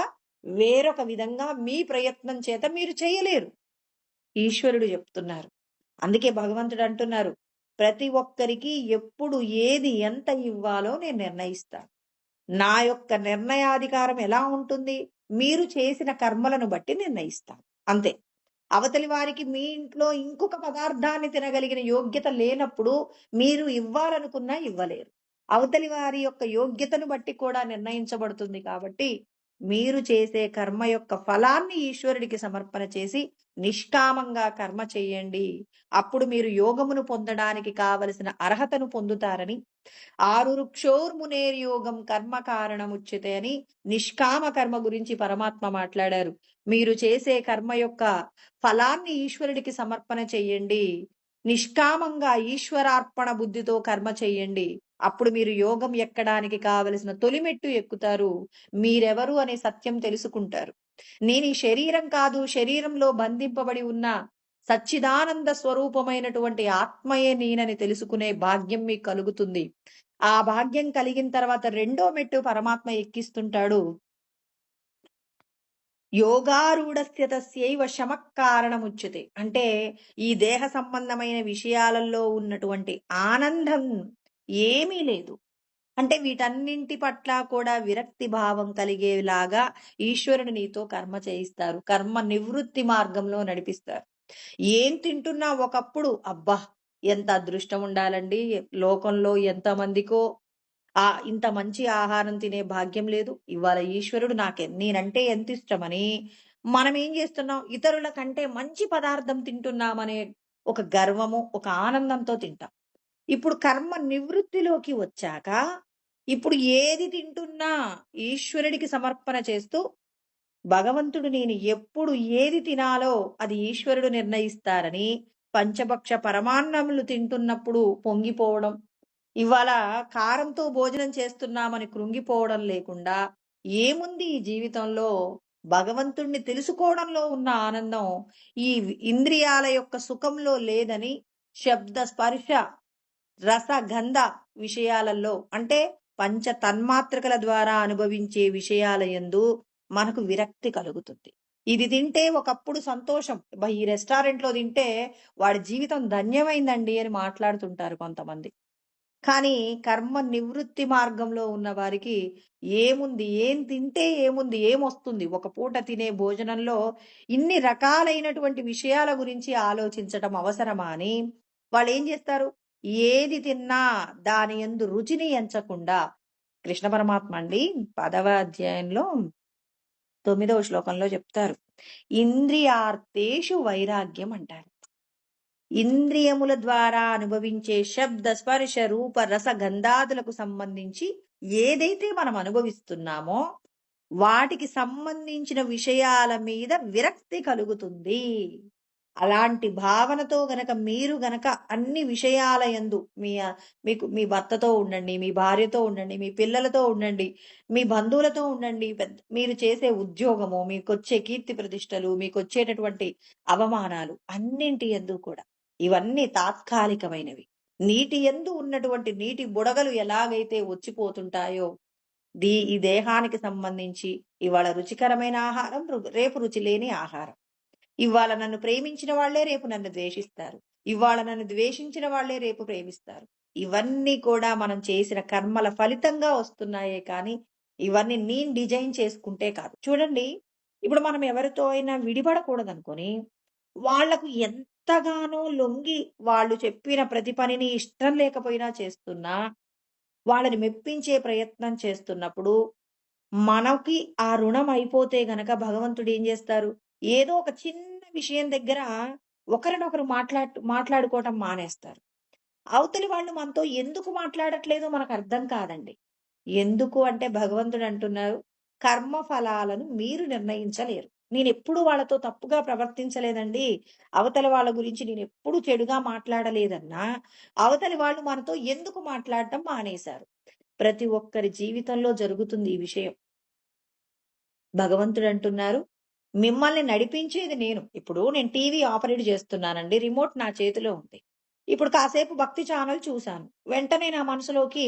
వేరొక విధంగా మీ ప్రయత్నం చేత మీరు చేయలేరు. ఈశ్వరుడు చెప్తున్నారు. అందుకే భగవంతుడు అంటున్నారు, ప్రతి ఒక్కరికి ఎప్పుడు ఏది ఎంత ఇవ్వాలో నేను నిర్ణయిస్తాను. నా యొక్క నిర్ణయాధికారం ఎలా ఉంటుంది? మీరు చేసిన కర్మలను బట్టి నిర్ణయిస్తాను. అంతే. అవతలి వారికి మీ ఇంట్లో ఇంకొక పదార్థాన్ని తినగలిగిన యోగ్యత లేనప్పుడు మీరు ఇవ్వాలనుకున్నా ఇవ్వలేరు. అవతలి వారి యొక్క యోగ్యతను బట్టి కూడా నిర్ణయించబడుతుంది కాబట్టి, మీరు చేసే కర్మ యొక్క ఫలాన్ని ఈశ్వరుడికి సమర్పణ చేసి నిష్కామంగా కర్మ చేయండి. అప్పుడు మీరు యోగమును పొందడానికి కావలసిన అర్హతను పొందుతారని, ఆరురుక్షోర్మునేర్యోగం కర్మ కారణముచ్యతే అని నిష్కామ కర్మ గురించి పరమాత్మ మాట్లాడారు. మీరు చేసే కర్మ యొక్క ఫలాన్ని ఈశ్వరుడికి సమర్పణ చెయ్యండి. నిష్కామంగా ఈశ్వరార్పణ బుద్ధితో కర్మ చెయ్యండి. అప్పుడు మీరు యోగం ఎక్కడానికి కావలసిన తొలిమెట్టు ఎక్కుతారు. మీరెవరు అనే సత్యం తెలుసుకుంటారు. నేను ఈ శరీరం కాదు, శరీరంలో బంధింపబడి ఉన్న సచ్చిదానంద స్వరూపమైనటువంటి ఆత్మయే నేనని తెలుసుకునే భాగ్యం మీకు కలుగుతుంది. ఆ భాగ్యం కలిగిన తర్వాత రెండో మెట్టు పరమాత్మ ఎక్కిస్తుంటాడు. యోగారూఢస్య తస్యైవ శమః కారణముచ్యతే. అంటే ఈ దేహ సంబంధమైన విషయాలలో ఉన్నటువంటి ఆనందం ఏమీ లేదు. అంటే వీటన్నింటి పట్ల కూడా విరక్తి భావం కలిగేలాగా ఈశ్వరుడు నీతో కర్మ చేయిస్తారు. కర్మ నివృత్తి మార్గంలో నడిపిస్తారు. ఏం తింటున్నా ఒకప్పుడు అబ్బా! ఎంత అదృష్టం ఉండాలండి. లోకంలో ఎంతమందికో ఇంత మంచి ఆహారం తినే భాగ్యం లేదు. ఇవాళ ఈశ్వరుడు నేనంటే ఎంత ఇష్టమని మనం ఏం చేస్తున్నాం? ఇతరుల కంటే మంచి పదార్థం తింటున్నామనే ఒక గర్వము, ఒక ఆనందంతో తింటాం. ఇప్పుడు కర్మ నివృత్తిలోకి వచ్చాక ఇప్పుడు ఏది తింటున్నా ఈశ్వరుడికి సమర్పణ చేస్తూ, భగవంతుడు నేను ఎప్పుడు ఏది తినాలో అది ఈశ్వరుడు నిర్ణయిస్తారని పంచభక్ష పరమాన్నములు తింటున్నప్పుడు పొంగిపోవడం, ఇవాళ కారంతో భోజనం చేస్తున్నామని కృంగిపోవడం లేకుండా, ఏముంది ఈ జీవితంలో భగవంతుణ్ణి తెలుసుకోవడంలో ఉన్న ఆనందం ఈ ఇంద్రియాల యొక్క సుఖంలో లేదని, శబ్ద స్పర్శ రస గంధ విషయాలలో, అంటే పంచ తన్మాత్రకల ద్వారా అనుభవించే విషయాల యందు మనకు విరక్తి కలుగుతుంది. ఇది తింటే ఒకప్పుడు సంతోషం. అబ్బా! ఈ రెస్టారెంట్‌లో తింటే వాడి జీవితం ధన్యమైందండి అని మాట్లాడుతుంటారు కొంతమంది. కానీ కర్మ నివృత్తి మార్గంలో ఉన్న వారికి ఏముంది? ఏం తింటే ఏముంది? ఏమొస్తుంది? ఒక పూట తినే భోజనంలో ఇన్ని రకాలైనటువంటి విషయాల గురించి ఆలోచించటం అవసరమా అని వాళ్ళేం జేస్తారు? ఏది తిన్నా దాని యందు రుచిని ఎంచకుండా కృష్ణ పరమాత్మ అండి 10వ అధ్యాయంలో 9వ శ్లోకంలో చెప్తారు. ఇంద్రియార్థేషు వైరాగ్యం అంటారు. ఇంద్రియముల ద్వారా అనుభవించే శబ్ద, స్పర్శ, రూప, రస, గంధాదులకు సంబంధించి ఏదైతే మనం అనుభవిస్తున్నామో వాటికి సంబంధించిన విషయాల మీద విరక్తి కలుగుతుంది. అలాంటి భావనతో గనక మీరు గనక అన్ని విషయాల యందు మీకు మీ భర్తతో ఉండండి, మీ భార్యతో ఉండండి, మీ పిల్లలతో ఉండండి, మీ బంధువులతో ఉండండి, మీరు చేసే ఉద్యోగము, మీకొచ్చే కీర్తి ప్రతిష్టలు, మీకొచ్చేటటువంటి అవమానాలు అన్నింటి యందు కూడా ఇవన్నీ తాత్కాలికమైనవి. నీటి యందు ఉన్నటువంటి నీటి బుడగలు ఎలాగైతే వచ్చిపోతుంటాయో, ఈ దేహానికి సంబంధించి ఇవాళ రుచికరమైన ఆహారం, రేపు రుచి లేని ఆహారం. ఇవాళ నన్ను ప్రేమించిన వాళ్ళే రేపు నన్ను ద్వేషిస్తారు. ఇవాళ నన్ను ద్వేషించిన వాళ్ళే రేపు ప్రేమిస్తారు. ఇవన్నీ కూడా మనం చేసిన కర్మల ఫలితంగా వస్తున్నాయే కానీ, ఇవన్నీ నేను డిజైన్ చేసుకుంటే కాదు. చూడండి, ఇప్పుడు మనం ఎవరితో అయినా విడిపడకూడదనుకోని, వాళ్లకు ఎంతగానో లొంగి వాళ్ళు చెప్పిన ప్రతి పనిని ఇష్టం లేకపోయినా చేస్తున్నా, వాళ్ళని మెప్పించే ప్రయత్నం చేస్తున్నప్పుడు మనకి ఆ రుణం అయిపోతే గనక భగవంతుడు ఏం జేస్తారు? ఏదో ఒక చిన్న విషయం దగ్గర ఒకరినొకరు మాట్లాడుకోవటం మానేస్తారు. అవతలి వాళ్ళు మనతో ఎందుకు మాట్లాడట్లేదో మనకర్థం కాదండి. ఎందుకు అంటే భగవంతుడు అంటున్నారు, కర్మ ఫలాలను మీరు నిర్ణయించలేరు. నేనెప్పుడు వాళ్ళతో తప్పుగా ప్రవర్తించలేదండి. అవతలి వాళ్ళ గురించి నేనెప్పుడు చెడుగా మాట్లాడలేదన్నా, అవతలి వాళ్ళు మనతో ఎందుకు మాట్లాడటం మానేశారు. ప్రతి ఒక్కరి జీవితంలో జరుగుతుంది ఈ విషయం. భగవంతుడంటున్నారు, మిమ్మల్ని నడిపించేది నేను. ఇప్పుడు నేను టీవీ ఆపరేట్ చేస్తున్నానండి. రిమోట్ నా చేతిలో ఉంది. ఇప్పుడు కాసేపు భక్తి ఛానెల్ చూశాను. వెంటనే నా మనసులోకి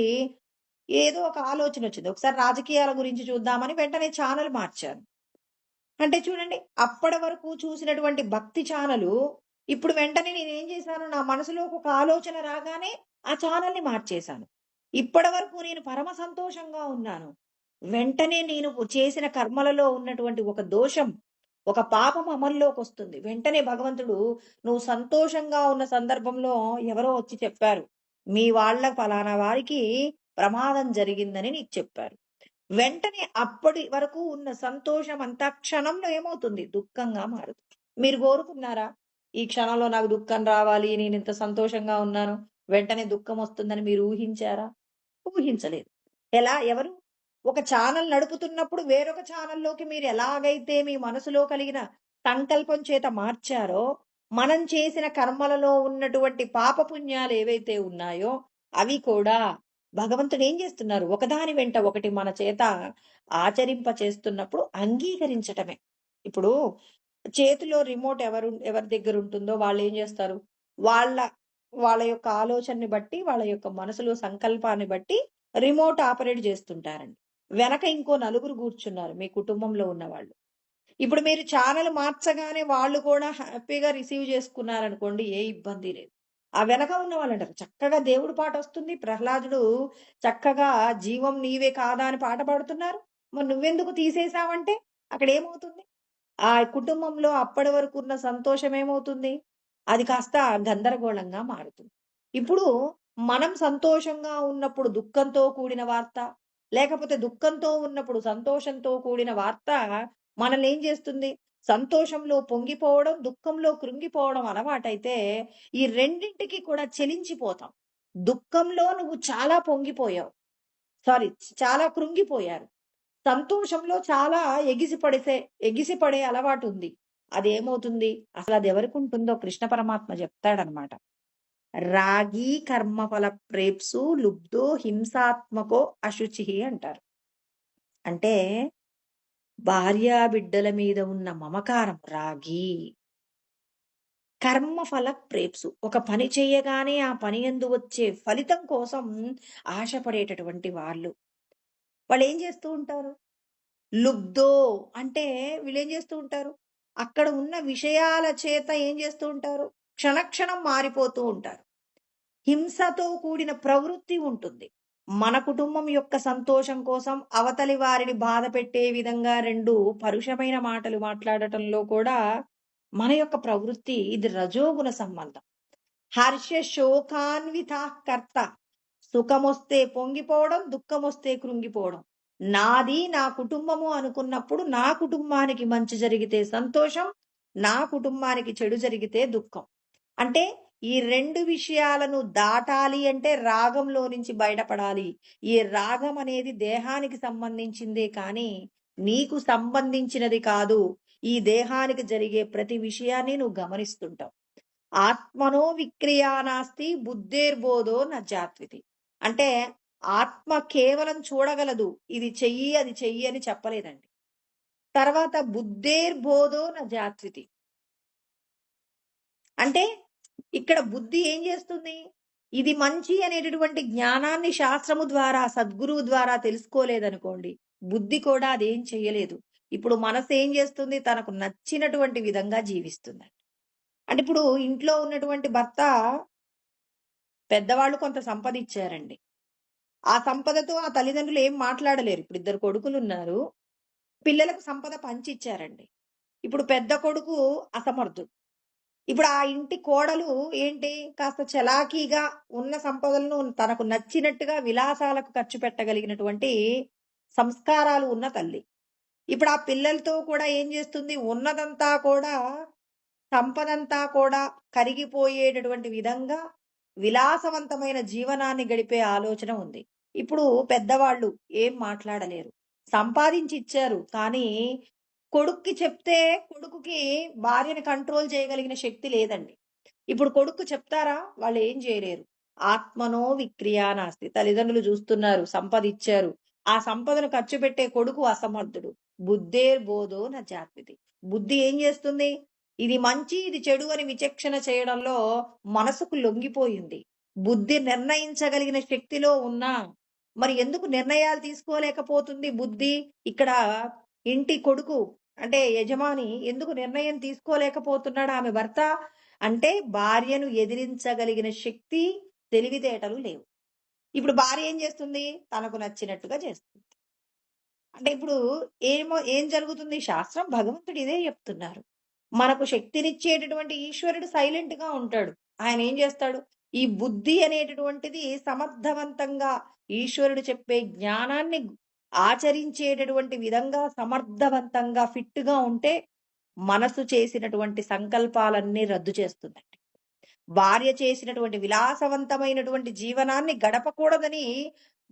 ఏదో ఒక ఆలోచనొచ్చింది. ఒకసారి రాజకీయాల గురించి చూద్దామని వెంటనే ఛానెల్ మార్చాను. అంటే చూడండి, అప్పటి వరకు చూసినటువంటి భక్తి ఛానెలు ఇప్పుడు వెంటనే నేనేం చేశాను, నా మనసులోకి ఒక ఆలోచన రాగానే ఆ ఛానెల్‌ని మార్చేశాను. ఇప్పటి వరకు నేను పరమ సంతోషంగా ఉన్నాను. వెంటనే నేను చేసిన కర్మలలో ఉన్నటువంటి ఒక దోషం, ఒక పాపం అమల్లోకొస్తుంది. వెంటనే భగవంతుడు నువ్వు సంతోషంగా ఉన్న సందర్భంలో ఎవరో వచ్చి చెప్పారు. మీ వాళ్ళ ఫలానా వారికి ప్రమాదం జరిగిందని నీకు చెప్పారు. వెంటనే అప్పటి వరకు ఉన్న సంతోషం అంతా క్షణంలో ఏమవుతుంది? దుఃఖంగా మారుతుంది. మీరు కోరుకున్నారా? ఈ క్షణంలో నాకు దుఃఖం రావాలి, నేనింత సంతోషంగా ఉన్నాను, వెంటనే దుఃఖం వస్తుందని మీరు ఊహించారా? ఊహించలేదు. ఎవరు? ఒక ఛానల్ నడుపుతున్నప్పుడు వేరొక ఛానల్‌లోకి మీరు ఎలాగైతే మీ మనసులో కలిగిన సంకల్పం చేత మార్చారో, మనం చేసిన కర్మలలో ఉన్నటువంటి పాపపుణ్యాలు ఏవైతే ఉన్నాయో, అవి కూడా భగవంతుడు ఏం చేస్తున్నారు? ఒకదాని వెంట ఒకటి మన చేత ఆచరింప చేస్తున్నప్పుడు అంగీకరించటమే. ఇప్పుడు చేతిలో రిమోట్ ఎవరి దగ్గర ఉంటుందో వాళ్ళేం చేస్తారు? వాళ్ళ వాళ్ళ యొక్క ఆలోచనని బట్టి, వాళ్ళ యొక్క మనసులో సంకల్పాన్ని బట్టి రిమోట్ ఆపరేట్ చేస్తుంటారండి. వెనక ఇంకో నలుగురు కూర్చున్నారు మీ కుటుంబంలో ఉన్నవాళ్ళు. ఇప్పుడు మీరు ఛానెల్ మార్చగానే వాళ్ళు కూడా హ్యాపీగా రిసీవ్ చేసుకున్నారనుకోండి, ఏ ఇబ్బంది లేదు. ఆ వెనక ఉన్న వాళ్ళంటారు, చక్కగా దేవుడి పాటొస్తుంది. ప్రహ్లాదుడు చక్కగా జీవం నీవే కాదా అని పాట పాడుతున్నారు. మరి నువ్వెందుకు తీసేసావంటే అక్కడేమవుతుంది? ఆ కుటుంబంలో అప్పటి వరకు ఉన్న సంతోషం ఏమవుతుంది? అది కాస్త గందరగోళంగా మారుతుంది. ఇప్పుడు మనం సంతోషంగా ఉన్నప్పుడు దుఃఖంతో కూడిన వార్త, లేకపోతే దుఃఖంతో ఉన్నప్పుడు సంతోషంతో కూడిన వార్త మనల్నేం చేస్తుంది? సంతోషంలో పొంగిపోవడం, దుఃఖంలో కృంగిపోవడం అలవాటైతే ఈ రెండింటికి కూడా చెలించిపోతాం. దుఃఖంలో నువ్వు చాలా పొంగిపోయావు. సారీ, చాలా కృంగిపోయారు. సంతోషంలో చాలా ఎగిసిపడే అలవాటుంది. అదేమవుతుంది? అసలది ఎవరికుంటుందో కృష్ణ పరమాత్మ చెప్తాడనమాట. రాగీ కర్మఫల ప్రేప్సు లుబ్ధో హింసాత్మకో అశుచిః అంటారు. అంటే భార్యాబిడ్డల మీద ఉన్న మమకారం రాగి. కర్మఫల ప్రేప్సు, ఒక పని చేయగానే ఆ పని యందు వచ్చే ఫలితం కోసం ఆశపడేటటువంటి వాళ్ళు. వాళ్ళేం చేస్తూ ఉంటారు? లుబ్ధో అంటే వీళ్ళేం చేస్తూ ఉంటారు? అక్కడ ఉన్న విషయాల చేత ఏం చేస్తూ ఉంటారు, క్షణక్షణం మారిపోతూ ఉంటారు. హింసతో కూడిన ప్రవృత్తి ఉంటుంది. మన కుటుంబం యొక్క సంతోషం కోసం అవతలి వారిని బాధ పెట్టే విధంగా 2 పరుషమైన మాటలు మాట్లాడటంలో కూడా మన యొక్క ప్రవృత్తి ఇది రజోగుణ సంబంధం. హర్ష శోకాన్వితా కర్త. సుఖమొస్తే పొంగిపోవడం, దుఃఖమొస్తే కృంగిపోవడం. నాది నా కుటుంబము అనుకున్నప్పుడు నా కుటుంబానికి మంచి జరిగితే సంతోషం, నా కుటుంబానికి చెడు జరిగితే దుఃఖం. అంటే ఈ 2 విషయాలను దాటాలి అంటే రాగంలో నుంచి బయటపడాలి. ఈ రాగం అనేది దేహానికి సంబంధించిందే కానీ నీకు సంబంధించినది కాదు. ఈ దేహానికి జరిగే ప్రతి విషయాన్ని నువ్వు గమనిస్తుంటావు. ఆత్మనో విక్రియానాస్తి బుద్ధేర్బోధో న జాత్వితి. అంటే ఆత్మ కేవలం చూడగలదు, ఇది చెయ్యి అది చెయ్యి అని చెప్పలేదండి. తర్వాత బుద్ధేర్బోధో న జాత్వితి. అంటే ఇక్కడ బుద్ధి ఏం చేస్తుంది, ఇది మంచి అనేటటువంటి జ్ఞానాన్ని శాస్త్రము ద్వారా సద్గురువు ద్వారా తెలుసుకోలేదనుకోండి, బుద్ధి కూడా అదేం చెయ్యలేదు. ఇప్పుడు మనసు ఏం చేస్తుంది, తనకు నచ్చినటువంటి విధంగా జీవిస్తుంది. అంటే ఇప్పుడు ఇంట్లో ఉన్నటువంటి భర్త, పెద్దవాళ్ళు కొంత సంపద ఇచ్చారండి. ఆ సంపదతో ఆ తల్లిదండ్రులు ఏం మాట్లాడలేరు. ఇప్పుడు 2 కొడుకులు ఉన్నారు, పిల్లలకు సంపద పంచిచ్చారండి. ఇప్పుడు పెద్ద కొడుకు అసమర్థుడు. ఇప్పుడు ఆ ఇంటి కోడలు ఏంటి, కాస్త చలాకీగా ఉన్న సంపదలను తనకు నచ్చినట్టుగా విలాసాలకు ఖర్చు పెట్టగలిగినటువంటి సంస్కారాలు ఉన్న తల్లి. ఇప్పుడు ఆ పిల్లలతో కూడా ఏం చేస్తుంది, ఉన్నదంతా కూడా సంపదంతా కూడా కరిగిపోయేటటువంటి విధంగా విలాసవంతమైన జీవనాన్ని గడిపే ఆలోచన ఉంది. ఇప్పుడు పెద్దవాళ్ళు ఏం మాట్లాడలేరు, సంపాదించి ఇచ్చారు, కానీ కొడుక్కి చెప్తే కొడుకుకి భార్యని కంట్రోల్ చేయగలిగిన శక్తి లేదండి. ఇప్పుడు కొడుకు చెప్తారా, వాళ్ళు ఏం చేయలేరు. ఆత్మనో విక్రియానాస్తి. తల్లిదండ్రులు చూస్తున్నారు, సంపద ఇచ్చారు, ఆ సంపదను ఖర్చు పెట్టే కొడుకు అసమర్థుడు. బుద్ధేర్బోధో న జాత్వితి. బుద్ధి ఏం చేస్తుంది, ఇది మంచి ఇది చెడు అని విచక్షణ చేయడంలో మనసుకు లొంగిపోయింది. బుద్ధి నిర్ణయించగలిగిన శక్తిలో ఉన్నా మరి ఎందుకు నిర్ణయాలు తీసుకోలేకపోతుంది బుద్ధి? ఇక్కడ ఇంటి కొడుకు అంటే యజమాని ఎందుకు నిర్ణయం తీసుకోలేకపోతున్నాడు ఆమె భర్త అంటే, భార్యను ఎదిరించగలిగిన శక్తి తెలివితేటలు లేవు. ఇప్పుడు భార్య ఏం చేస్తుంది, తనకు నచ్చినట్టుగా చేస్తుంది. అంటే ఇప్పుడు ఏం జరుగుతుంది, శాస్త్రం భగవంతుడు ఇదే చెప్తున్నారు. మనకు శక్తినిచ్చేటటువంటి ఈశ్వరుడు సైలెంట్ గా ఉంటాడు. ఆయన ఏం చేస్తాడు, ఈ బుద్ధి అనేటటువంటిది సమర్థవంతంగా ఈశ్వరుడు చెప్పే జ్ఞానాన్ని ఆచరించేటటువంటి విధంగా సమర్థవంతంగా ఫిట్ గా ఉంటే మనసు చేసినటువంటి సంకల్పాలన్నీ రద్దు చేస్తుందండి. భార్య చేసినటువంటి విలాసవంతమైనటువంటి జీవనాన్ని గడపకూడదని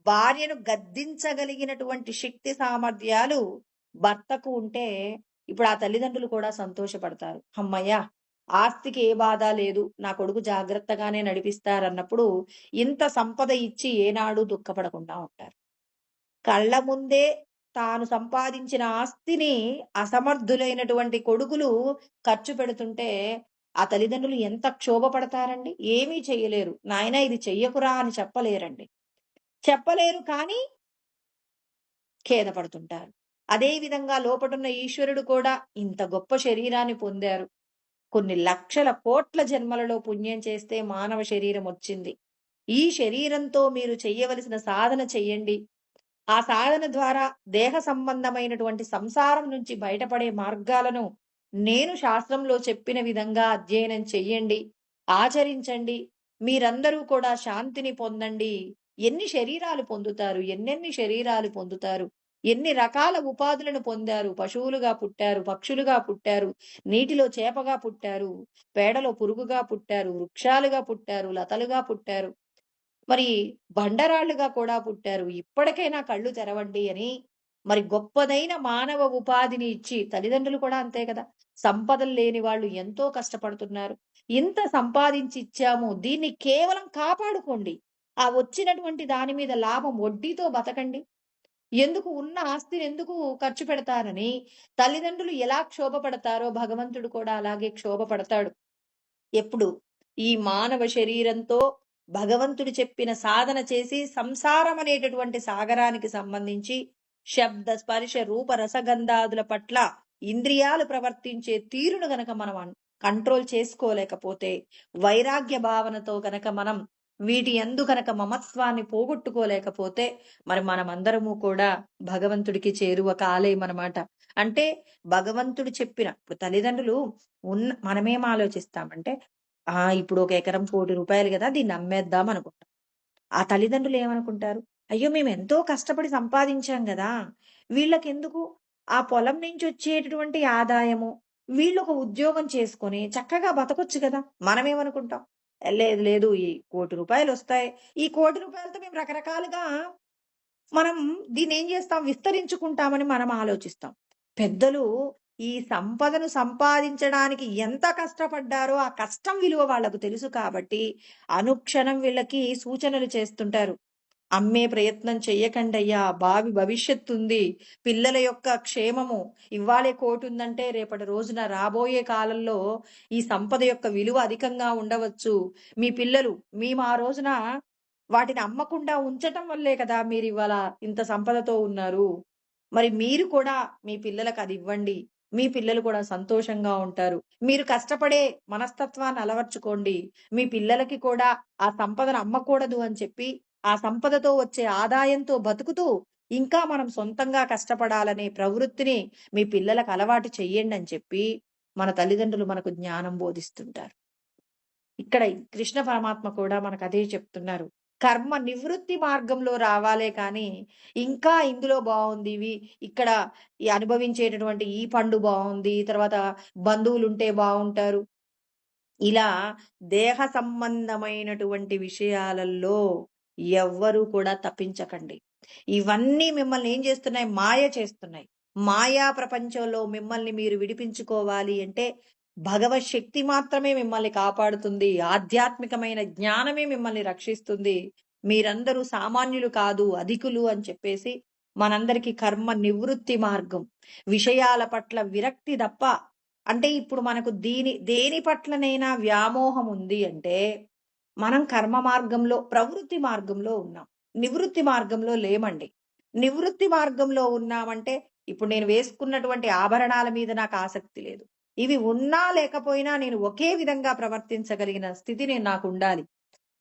భార్యను గద్దించగలిగినటువంటి శక్తి సామర్థ్యాలు భర్తకు ఉంటే ఇప్పుడు ఆ తల్లిదండ్రులు కూడా సంతోషపడతారు. అమ్మయ్య, ఆస్తికి ఏ బాధ లేదు, నా కొడుకు జాగ్రత్తగానే నడిపిస్తారన్నప్పుడు ఇంత సంపద ఇచ్చి ఏనాడు దుఃఖపడకుండా ఉంటారు. కళ్ళ ముందే తాను సంపాదించిన ఆస్తిని అసమర్థులైనటువంటి కొడుకులు ఖర్చు పెడుతుంటే ఆ తల్లిదండ్రులు ఎంత క్షోభపడతారండి. ఏమీ చెయ్యలేరు. నాయన ఇది చెయ్యకురా అని చెప్పలేరండి. చెప్పలేరు, కానీ ఖేదపడుతుంటారు. అదే విధంగా లోపటున్న ఈశ్వరుడు కూడా ఇంత గొప్ప శరీరాన్ని పొందారు. కొన్ని లక్షల కోట్ల జన్మలలో పుణ్యం చేస్తే మానవ శరీరం వచ్చింది. ఈ శరీరంతో మీరు చెయ్యవలసిన సాధన చెయ్యండి. ఆ సాధన ద్వారా దేహ సంబంధమైనటువంటి సంసారం నుంచి బయటపడే మార్గాలను నేను శాస్త్రంలో చెప్పిన విధంగా అధ్యయనం చెయ్యండి, ఆచరించండి. మీరందరూ కూడా శాంతిని పొందండి. ఎన్ని శరీరాలు పొందుతారు, ఎన్నెన్ని శరీరాలు పొందుతారు, ఎన్ని రకాల ఉపాధులను పొందారు. పశువులుగా పుట్టారు, పక్షులుగా పుట్టారు, నీటిలో చేపగా పుట్టారు, పేడలో పురుగుగా పుట్టారు, వృక్షాలుగా పుట్టారు, లతలుగా పుట్టారు, మరి బండరాళ్లుగా కూడా పుట్టారు. ఇప్పటికైనా కళ్ళు తెరవండి అని మరి గొప్పదైన మానవ ఉపాధిని ఇచ్చి, తల్లిదండ్రులు కూడా అంతే కదా, సంపదలు లేని వాళ్ళు ఎంతో కష్టపడుతున్నారు. ఇంత సంపాదించి ఇచ్చాము, దీన్ని కేవలం కాపాడుకోండి. ఆ వచ్చినటువంటి దాని మీద లాభం వడ్డీతో బతకండి. ఎందుకు ఉన్న ఆస్తిని ఎందుకు ఖర్చు పెడతారని తల్లిదండ్రులు ఎలా క్షోభపడతారో భగవంతుడు కూడా అలాగే క్షోభపడతాడు. ఎప్పుడు ఈ మానవ శరీరంతో భగవంతుడు చెప్పిన సాధన చేసి సంసారం అనేటటువంటి సాగరానికి సంబంధించి శబ్ద స్పర్శ రూప రసగంధాదుల పట్ల ఇంద్రియాలు ప్రవర్తించే తీరును గనక మనం కంట్రోల్ చేసుకోలేకపోతే, వైరాగ్య భావనతో గనక మనం వీటి యందు గనక మమత్వాన్ని పోగొట్టుకోలేకపోతే, మరి మనమందరము కూడా భగవంతుడికి చేరువ కాలేమనమాట. అంటే భగవంతుడు చెప్పిన ఇప్పుడు తల్లిదండ్రులు మనమేం ఆలోచిస్తామంటే, ఇప్పుడు ఒక ఎకరం ₹1,00,00,000 గదా! దీన్ని అమ్మేద్దాం అనుకుంటాం. ఆ తల్లిదండ్రులు ఏమనుకుంటారు? అయ్యో! మేమెంతో కష్టపడి సంపాదించాం గదా! వీళ్ళకెందుకు? ఆ పొలం నుంచి వచ్చేటటువంటి ఆదాయము, వీళ్ళొక ఉద్యోగం చేసుకొని చక్కగా బతకొచ్చు గదా! మనమేమనుకుంటాం? లేదు లేదు ఈ ₹1,00,00,000 ఈ ₹1,00,00,000తో మేము రకరకాలుగా మనం దీన్నేం జేస్తాం? విస్తరించుకుంటామని మనం ఆలోచిస్తాం. పెద్దలు ఈ సంపదను సంపాదించడానికి ఎంత కష్టపడ్డారో ఆ కష్టం విలువ వాళ్ళకు తెలుసు కాబట్టి, అనుక్షణం వీళ్ళకి సూచనలు చేస్తుంటారు. అమ్మే ప్రయత్నం చెయ్యకండయ్యా! భవిష్యత్తుంది. పిల్లల యొక్క క్షేమము ఇవ్వాళే కోటుందంటే రేపటి రోజున రాబోయే కాలంలో ఈ సంపద యొక్క విలువ అధికంగా ఉండవచ్చు. మీ పిల్లలు మేము ఆ రోజున వాటిని అమ్మకుండా ఉంచటం వల్లే కదా మీరివాళ ఇంత సంపదతో ఉన్నారు. మరి మీరు కూడా మీ పిల్లలకు అది ఇవ్వండి. మీ పిల్లలు కూడా సంతోషంగా ఉంటారు. మీరు కష్టపడే మనస్తత్వాన్ని అలవర్చుకోండి. మీ పిల్లలకి కూడా ఆ సంపదను అమ్మకూడదు అని చెప్పి ఆ సంపదతో వచ్చే ఆదాయంతో బతుకుతూ, ఇంకా మనం సొంతంగా కష్టపడాలనే ప్రవృత్తిని మీ పిల్లలకు అలవాటు చెయ్యండని చెప్పి, మన తల్లిదండ్రులు మనకు జ్ఞానం బోధిస్తుంటారు. ఇక్కడ కృష్ణ పరమాత్మ కూడా మనకదే చెప్తున్నారు. కర్మ నివృత్తి మార్గంలో రావాలే కానీ, ఇంకా ఇందులో బావుంది. ఇక్కడ ఈ అనుభవించేటటువంటి ఈ పండు బావుంది. తర్వాత బంధువులుంటే బావుంటారు. ఇలా దేహ సంబంధమైనటువంటి విషయాలలో ఎవ్వరూ కూడా తప్పించకండి. ఇవన్నీ మిమ్మల్ని ఏం చేస్తున్నాయి? మాయ చేస్తున్నాయి. మాయా ప్రపంచంలో మిమ్మల్ని మీరు విడిపించుకోవాలి అంటే భగవత్ శక్తి మాత్రమే మిమ్మల్ని కాపాడుతుంది. ఆధ్యాత్మికమైన జ్ఞానమే మిమ్మల్ని రక్షిస్తుంది. మీరందరూ సామాన్యులు కాదు, అధికులు అని చెప్పేసి మనందరికీ కర్మ నివృత్తి మార్గం. విషయాల పట్ల విరక్తి తప్ప అంటే ఇప్పుడు మనకు దేని పట్లనైనా వ్యామోహం ఉంది అంటే, మనం కర్మ మార్గంలో, ప్రవృత్తి మార్గంలో ఉన్నాం. నివృత్తి మార్గంలో లేమండి. నివృత్తి మార్గంలో ఉన్నామంటే, ఇప్పుడు నేను వేసుకున్నటువంటి ఆభరణాల మీద నాకు ఆసక్తి లేదు. ఇవి ఉన్నా లేకపోయినా నేను ఒకే విధంగా ప్రవర్తించగలిగిన స్థితి నాకుండాలి.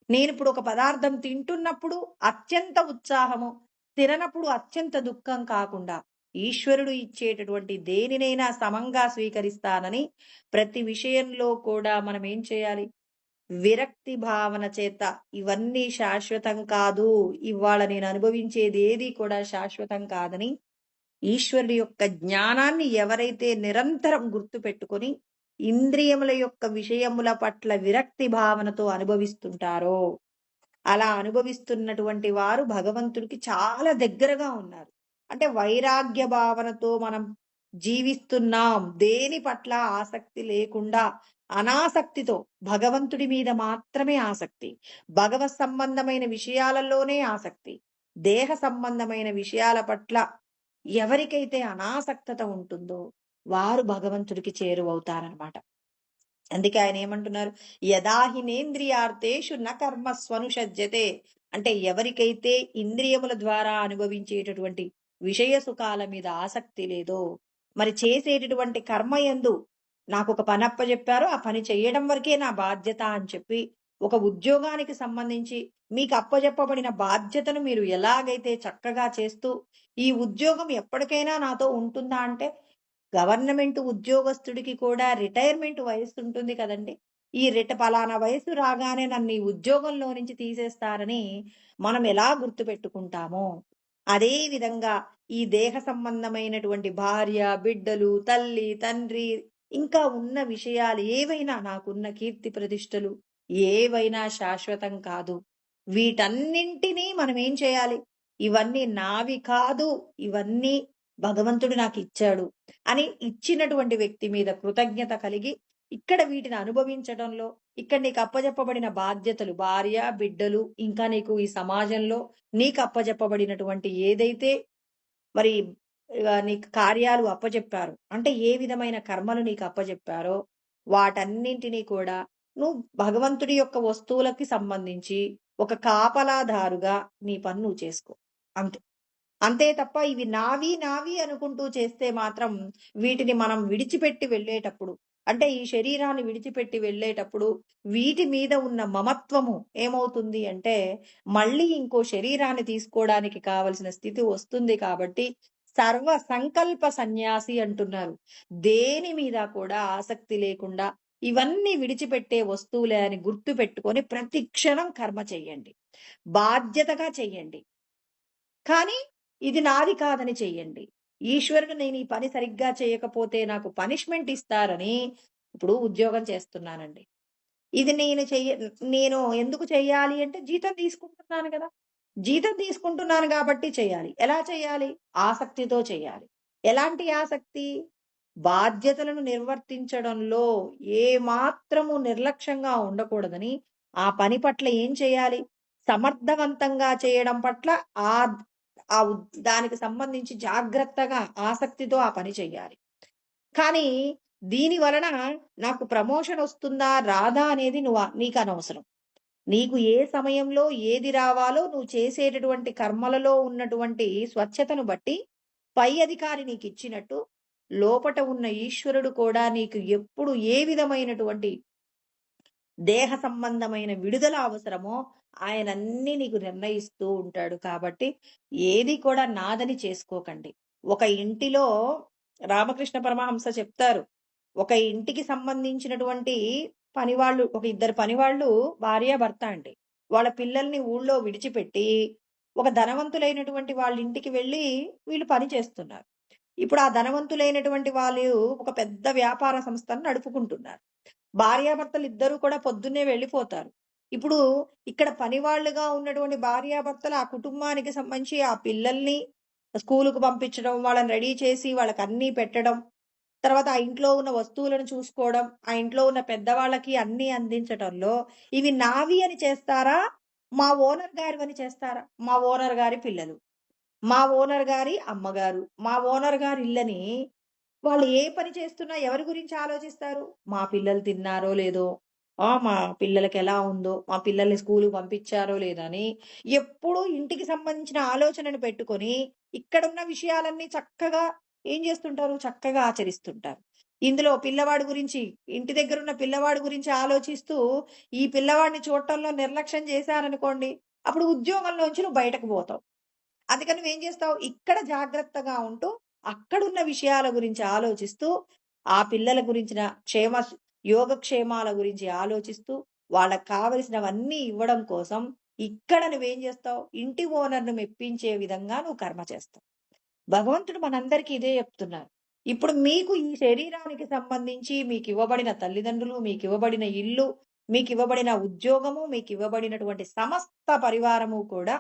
నేనిప్పుడు ఒక పదార్థం తింటున్నప్పుడు అత్యంత ఉత్సాహము, తిననప్పుడు అత్యంత దుఃఖం కాకుండా ఈశ్వరుడు ఇచ్చేటటువంటి దేనినైనా సమంగా స్వీకరిస్తానని ప్రతి విషయంలో కూడా మనం ఏం చేయాలి? విరక్తి భావన చేత ఇవన్నీ శాశ్వతం కాదు. ఇవాళ నేను అనుభవించేది ఏది కూడా శాశ్వతం కాదని ఈశ్వరుడి యొక్క జ్ఞానాన్ని ఎవరైతే నిరంతరం గుర్తుపెట్టుకొని ఇంద్రియముల యొక్క విషయముల పట్ల విరక్తి భావనతో అనుభవిస్తుంటారో అలా అనుభవిస్తున్నటువంటి వారు భగవంతుడికి చాలా దగ్గరగా ఉన్నారు. అంటే వైరాగ్య భావనతో మనం జీవిస్తున్నాం. దేని పట్ల ఆసక్తి లేకుండా అనాసక్తితో భగవంతుడి మీద మాత్రమే ఆసక్తి. భగవత్ సంబంధమైన విషయాలలోనే ఆసక్తి. దేహ సంబంధమైన విషయాల పట్ల ఎవరికైతే అనాసక్తత ఉంటుందో వారు భగవంతుడికి చేరువవుతారనమాట. అందుకే ఆయన ఏమంటున్నారు? యదాహినేంద్రియార్థేషు న కర్మస్వనుషజ్యతే. అంటే ఎవరికైతే ఇంద్రియముల ద్వారా అనుభవించేటటువంటి విషయ సుఖాల మీద ఆసక్తి లేదో, మరి చేసేటటువంటి కర్మ యందు నాకొక పని అప్పజెప్పారు, ఆ పని చేయడం వరకే నా బాధ్యత అని చెప్పి, ఒక ఉద్యోగానికి సంబంధించి మీకు అప్పజెప్పబడిన బాధ్యతను మీరు ఎలాగైతే చక్కగా చేస్తూ, ఈ ఉద్యోగం ఎప్పటికైనా నాతో ఉంటుందా అంటే గవర్నమెంట్ ఉద్యోగస్తుడికి కూడా రిటైర్మెంట్ వయస్సు ఉంటుంది కదండి. పలానా వయసు రాగానే నన్ను ఈ ఉద్యోగంలో నుంచి తీసేస్తారని మనం ఎలా గుర్తుపెట్టుకుంటామో, అదే విధంగా ఈ దేహ సంబంధమైనటువంటి భార్య, బిడ్డలు, తల్లి, తండ్రి ఇంకా ఉన్న విషయాలు ఏవైనా నాకున్న కీర్తి ప్రతిష్టలు ఏవైనా శాశ్వతం కాదు. వీటన్నింటినీ మనం ఏం చేయాలి? ఇవన్నీ నావి కాదు. ఇవన్నీ భగవంతుడు నాకిచ్చాడు అని ఇచ్చినటువంటి వ్యక్తి మీద కృతజ్ఞత కలిగి ఇక్కడ వీటిని అనుభవించడంలో, ఇక్కడ నీకు అప్పజెప్పబడిన బాధ్యతలు భార్య, బిడ్డలు, ఇంకా నీకు ఈ సమాజంలో నీకు అప్పజెప్పబడినటువంటి ఏదైతే మరి నీకు కార్యాలు అప్పజెప్పారో, అంటే ఏ విధమైన కర్మలు నీకు అప్పజెప్పారో వాటన్నింటినీ కూడా నువ్వు భగవంతుడి యొక్క వస్తువులకి సంబంధించి ఒక కాపలాదారుగా నీ పని నువ్వు చేసుకో. అంతే. అంతే తప్ప ఇవి నావి, నావి అనుకుంటూ చేస్తే మాత్రం వీటిని మనం విడిచిపెట్టి వెళ్ళేటప్పుడు, అంటే ఈ శరీరాన్ని విడిచిపెట్టి వెళ్ళేటప్పుడు వీటి మీద ఉన్న మమత్వము ఏమవుతుంది అంటే, మళ్ళీ ఇంకో శరీరాన్ని తీసుకోవడానికి కావలసిన స్థితి వస్తుంది కాబట్టి, సర్వ సంకల్ప సన్యాసి అంటున్నారు. దేని మీద కూడా ఆసక్తి లేకుండా ఇవన్నీ విడిచిపెట్టే వస్తువులే అని గుర్తుపెట్టుకొని ప్రతి క్షణం కర్మ చెయ్యండి. బాధ్యతగా చెయ్యండి. కానీ ఇది నాది కాదని చెయ్యండి. ఈశ్వరుడు నేను ఈ పని సరిగ్గా చేయకపోతే నాకు పనిష్మెంట్ ఇస్తారని ఇప్పుడు ఉద్యోగం చేస్తున్నానండి. ఇది నేను ఎందుకు చెయ్యాలి అంటే జీతం తీసుకుంటున్నాను గదా! జీతం తీసుకుంటున్నాను గాబట్టి చేయాలి. ఎలా చేయాలి? ఆసక్తితో చేయాలి. ఎలాంటి ఆసక్తి? బాధ్యతలను నిర్వర్తించడంలో ఏమాత్రము నిర్లక్ష్యంగా ఉండకూడదని, ఆ పని పట్ల ఏం చేయాలి? సమర్థవంతంగా చేయడం పట్ల ఆద్ ఆ ఉద్ దానికి సంబంధించి జాగ్రత్తగా, ఆసక్తితో ఆ పని చెయ్యాలి. కానీ దీని వలన నాకు ప్రమోషనొస్తుందా? రాదా? అనేది నీకనవసరం. నీకు ఏ సమయంలో ఏది రావాలో నువ్వు చేసేటటువంటి కర్మలలో ఉన్నటువంటి స్వచ్ఛతను బట్టి పై అధికారి నీకిచ్చినట్టు, లోపట ఉన్న ఈశ్వరుడు కూడా నీకు ఎప్పుడు ఏ విధమైనటువంటి దేహ సంబంధమైన విడుదల అవసరమో ఆయనన్నీ నీకు నిర్ణయిస్తూ ఉంటాడు. కాబట్టి ఏది కూడా నాదని చేసుకోకండి. ఒక ఇంటిలో రామకృష్ణ పరమహంస చెప్తారు. ఒక ఇంటికి సంబంధించినటువంటి పనివాళ్ళు, ఒక ఇద్దరు పనివాళ్ళు భార్యాభర్త అండి. వాళ్ళ పిల్లల్ని ఊళ్ళో విడిచిపెట్టి ఒక ధనవంతులైనటువంటి వాళ్ళ ఇంటికి వెళ్ళి వీళ్ళు పని చేస్తున్నారు. ఇప్పుడు ఆ ధనవంతులైనటువంటి వాళ్ళు ఒక పెద్ద వ్యాపార సంస్థను నడుపుకుంటున్నారు. భార్యాభర్తలిద్దరూ కూడా పొద్దున్నే వెళ్ళిపోతారు. ఇప్పుడు ఇక్కడ పనివాళ్ళుగా ఉన్నటువంటి భార్యాభర్తలు ఆ కుటుంబానికి సంబంధించి ఆ పిల్లల్ని స్కూలుకు పంపించడం, వాళ్ళని రెడీ చేసి వాళ్ళకన్నీ పెట్టడం, తర్వాత ఆ ఇంట్లో ఉన్న వస్తువులను చూసుకోవడం, ఆ ఇంట్లో ఉన్న పెద్దవాళ్ళకి అన్నీ అందించటంలో ఇవి నావి అని చేస్తారా? మా ఓనర్ గారివని చేస్తారా? మా ఓనర్ గారి పిల్లలు, మా ఓనర్ గారి అమ్మగారు, మా ఓనర్ గారి ఇల్లని వాళ్ళు ఏ పని చేస్తున్నా ఎవరి గురించి ఆలోచిస్తారు? మా పిల్లలు తిన్నారో లేదో, మా పిల్లలకెలా ఉందో, మా పిల్లల్ని స్కూలుకి పంపించారో లేదో అని ఎప్పుడూ ఇంటికి సంబంధించిన ఆలోచనను పెట్టుకొని, ఇక్కడున్న విషయాలన్నీ చక్కగా ఏం చేస్తుంటారు? చక్కగా ఆచరిస్తుంటారు. ఇందులో పిల్లవాడి గురించి, ఇంటి దగ్గరున్న పిల్లవాడి గురించి ఆలోచిస్తూ, ఈ పిల్లవాడిని చూడటంలో నిర్లక్ష్యం చేశారనుకోండి, అప్పుడు ఉద్యోగంలోంచి నువ్వు బయటకు పోతావు. అందుకని నువ్వేం చేస్తావు? ఇక్కడ జాగ్రత్తగా ఉంటూ, అక్కడున్న విషయాల గురించి ఆలోచిస్తూ, ఆ పిల్లల గురించిన యోగక్షేమాల గురించి ఆలోచిస్తూ, వాళ్ళకి కావలసినవన్నీ ఇవ్వడం కోసం, ఇక్కడ నువ్వేం చేస్తావు? ఇంటి ఓనర్‌ని మెప్పించే విధంగా నువ్వు కర్మ చేస్తావు. భగవంతుడు మనందరికీ ఇదే చెప్తున్నారు. ఇప్పుడు మీకు ఈ శరీరానికి సంబంధించి మీకివ్వబడిన తల్లిదండ్రులు, మీకివ్వబడిన ఇల్లు, మీకివ్వబడిన ఉద్యోగము, మీకివ్వబడినటువంటి సమస్త పరివారము కూడా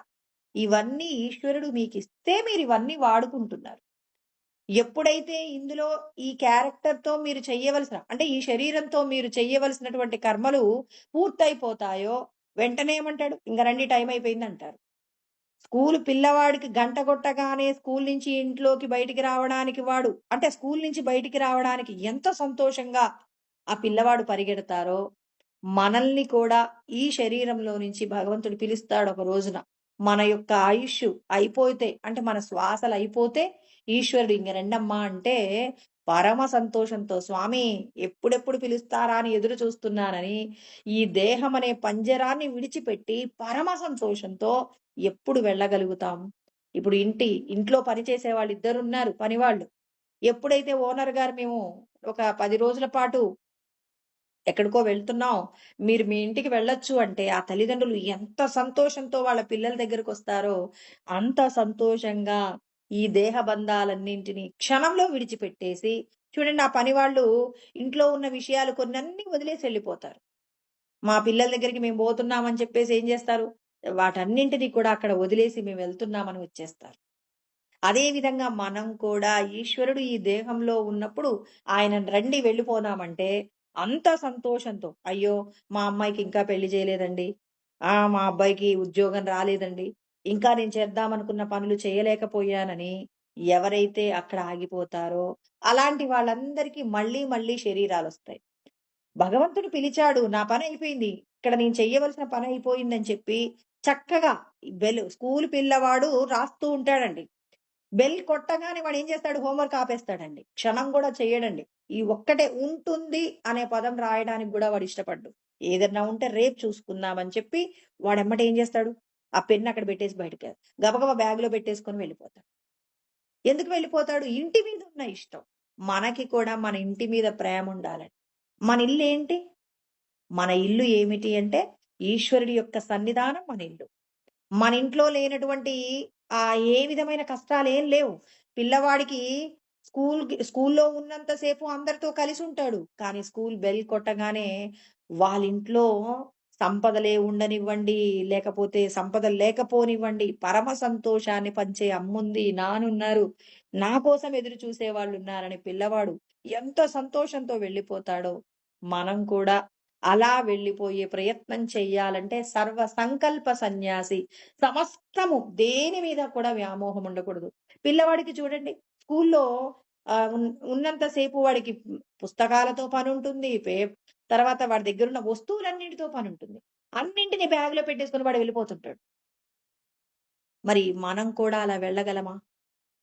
ఇవన్నీ ఈశ్వరుడు మీకిస్తే మీరివన్నీ వాడుకుంటున్నారు. ఎప్పుడైతే ఇందులో ఈ క్యారెక్టర్‌తో మీరు చెయ్యవలసిన, అంటే ఈ శరీరంతో మీరు చెయ్యవలసినటువంటి కర్మలు పూర్తయిపోతాయో, వెంటనే ఏమంటాడు? "ఇంక రండి టైం అయిపోయిందంటారు." స్కూలు పిల్లవాడికి గంట కొట్టగానే స్కూలు నుంచి ఇంట్లోకి బయటికి రావడానికి అంటే స్కూలు నుంచి బయటికి రావడానికి ఎంత సంతోషంగా ఆ పిల్లవాడు పరిగెడతారో, మనల్ని కూడా ఈ శరీరంలో నుంచి భగవంతుడు పిలుస్తాడు ఒక రోజున. మన యొక్క ఆయుష్షు అయిపోతే, అంటే మన శ్వాసలయిపోతే ఈశ్వరుడు ఇంక రండమ్మా అంటే పరమ సంతోషంతో, స్వామి ఎప్పుడెప్పుడు పిలుస్తారా అని ఎదురు చూస్తున్నానని ఈ దేహం అనే పంజరాన్ని విడిచిపెట్టి పరమ సంతోషంతో ఎప్పుడు వెళ్ళగలుగుతాం? ఇప్పుడు ఇంట్లో పనిచేసే వాళ్ళిద్దరున్నారు పనివాళ్ళు. ఎప్పుడైతే ఓనర్ గారు మేము ఒక 10 రోజుల పాటు ఎక్కడికో వెళ్తున్నాం, మీరు మీ ఇంటికి వెళ్ళొచ్చు అంటే, ఆ తల్లిదండ్రులు ఎంత సంతోషంతో వాళ్ళ పిల్లల దగ్గరకొస్తారో, అంత సంతోషంగా ఈ దేహ బంధాలన్నింటినీ క్షణంలో విడిచిపెట్టేసి, చూడండి ఆ పనివాళ్ళు ఇంట్లో ఉన్న విషయాలు కొన్నన్నీ వదిలేసి ఎళ్ళిపోతారు. మా పిల్లల దగ్గరికి మేము పోతున్నామని చెప్పేసి ఏం చేస్తారు? వాటన్నింటిని కూడా అక్కడ వదిలేసి మేము వెళ్తున్నామని వచ్చేస్తారు. అదే విధంగా మనం కూడా ఈశ్వరుడు ఈ దేహంలో ఉన్నప్పుడు ఆయన రండి వెళ్ళిపోదామంటే అంత సంతోషంతో, అయ్యో మా అమ్మాయికి ఇంకా పెళ్లి చేయలేదండి, మా అబ్బాయికి ఉద్యోగం రాలేదండి, ఇంకా నేను చేద్దామనుకున్న పనులు చేయలేకపోయానని ఎవరైతే అక్కడ ఆగిపోతారో అలాంటి వాళ్ళందరికీ మళ్ళీ మళ్ళీ శరీరాలు వస్తాయి. భగవంతుడు పిలిచాడు, నా పని అయిపోయింది, ఇక్కడ నేను చెయ్యవలసిన పని అయిపోయిందని చెప్పి చక్కగా స్కూల్ పిల్లవాడు రాస్తూ ఉంటాడండి. బెల్ కొట్టగానే వాడు ఏం చేస్తాడు? హోంవర్క్ ఆపేస్తాడండి. క్షణం కూడా చెయ్యడండి. ఈ ఒక్కటే ఉంటుంది అనే పదం రాయడానికి కూడా వాడు ఇష్టపడ్డు. ఏదన్నా ఉంటే రేపు చూసుకుందామని చెప్పి వాడెమ్మటే ఏం చేస్తాడు? ఆ పెన్ అక్కడ పెట్టేసి బయటకి గబగబా బ్యాగ్‌లో పెట్టేసుకొని వెళ్ళిపోతాడు. ఎందుకు వెళ్ళిపోతాడు? ఇంటి మీద ఉన్న ఇష్టం. మనకి కూడా మన ఇంటి మీద ప్రేమ ఉండాలండి. మన ఇల్లేంటి? మన ఇల్లు ఏమిటి అంటే ఈశ్వరుడి యొక్క సన్నిధానం మన ఇల్లు. మన ఇంట్లో లేనటువంటి ఏ విధమైన కష్టాలేం లేవు. పిల్లవాడికి స్కూల్లో ఉన్నంత సేపు అందరితో కలిసుంటాడు. కానీ స్కూల్ బెల్ కొట్టగానే వాళ్ళింట్లో సంపదలే ఉండనివ్వండి, లేకపోతే సంపదలు లేకపోనివ్వండి, పరమ సంతోషాన్ని పంచే అమ్ముంది, నానున్నారు, నా కోసం ఎదురు చూసేవాళ్ళున్నారని పిల్లవాడు ఎంత సంతోషంతో వెళ్ళిపోతాడో, మనం కూడా అలా వెళ్ళిపోయే ప్రయత్నం చెయ్యాలంటే సర్వ సంకల్ప సన్యాసి. సమస్తము దేని మీద కూడా వ్యామోహం ఉండకూడదు. పిల్లవాడికి చూడండి స్కూల్లో ఉన్నంత సేపు వాడికి పుస్తకాలతో పనుంటుంది. తర్వాత వాడి దగ్గరున్న వస్తువులన్నిటితో పనుంటుంది. అన్నింటిని బ్యాగ్‌లో పెట్టేసుకొని వాడు వెళ్ళిపోతుంటాడు. మరి మనం కూడా అలా వెళ్ళగలమా?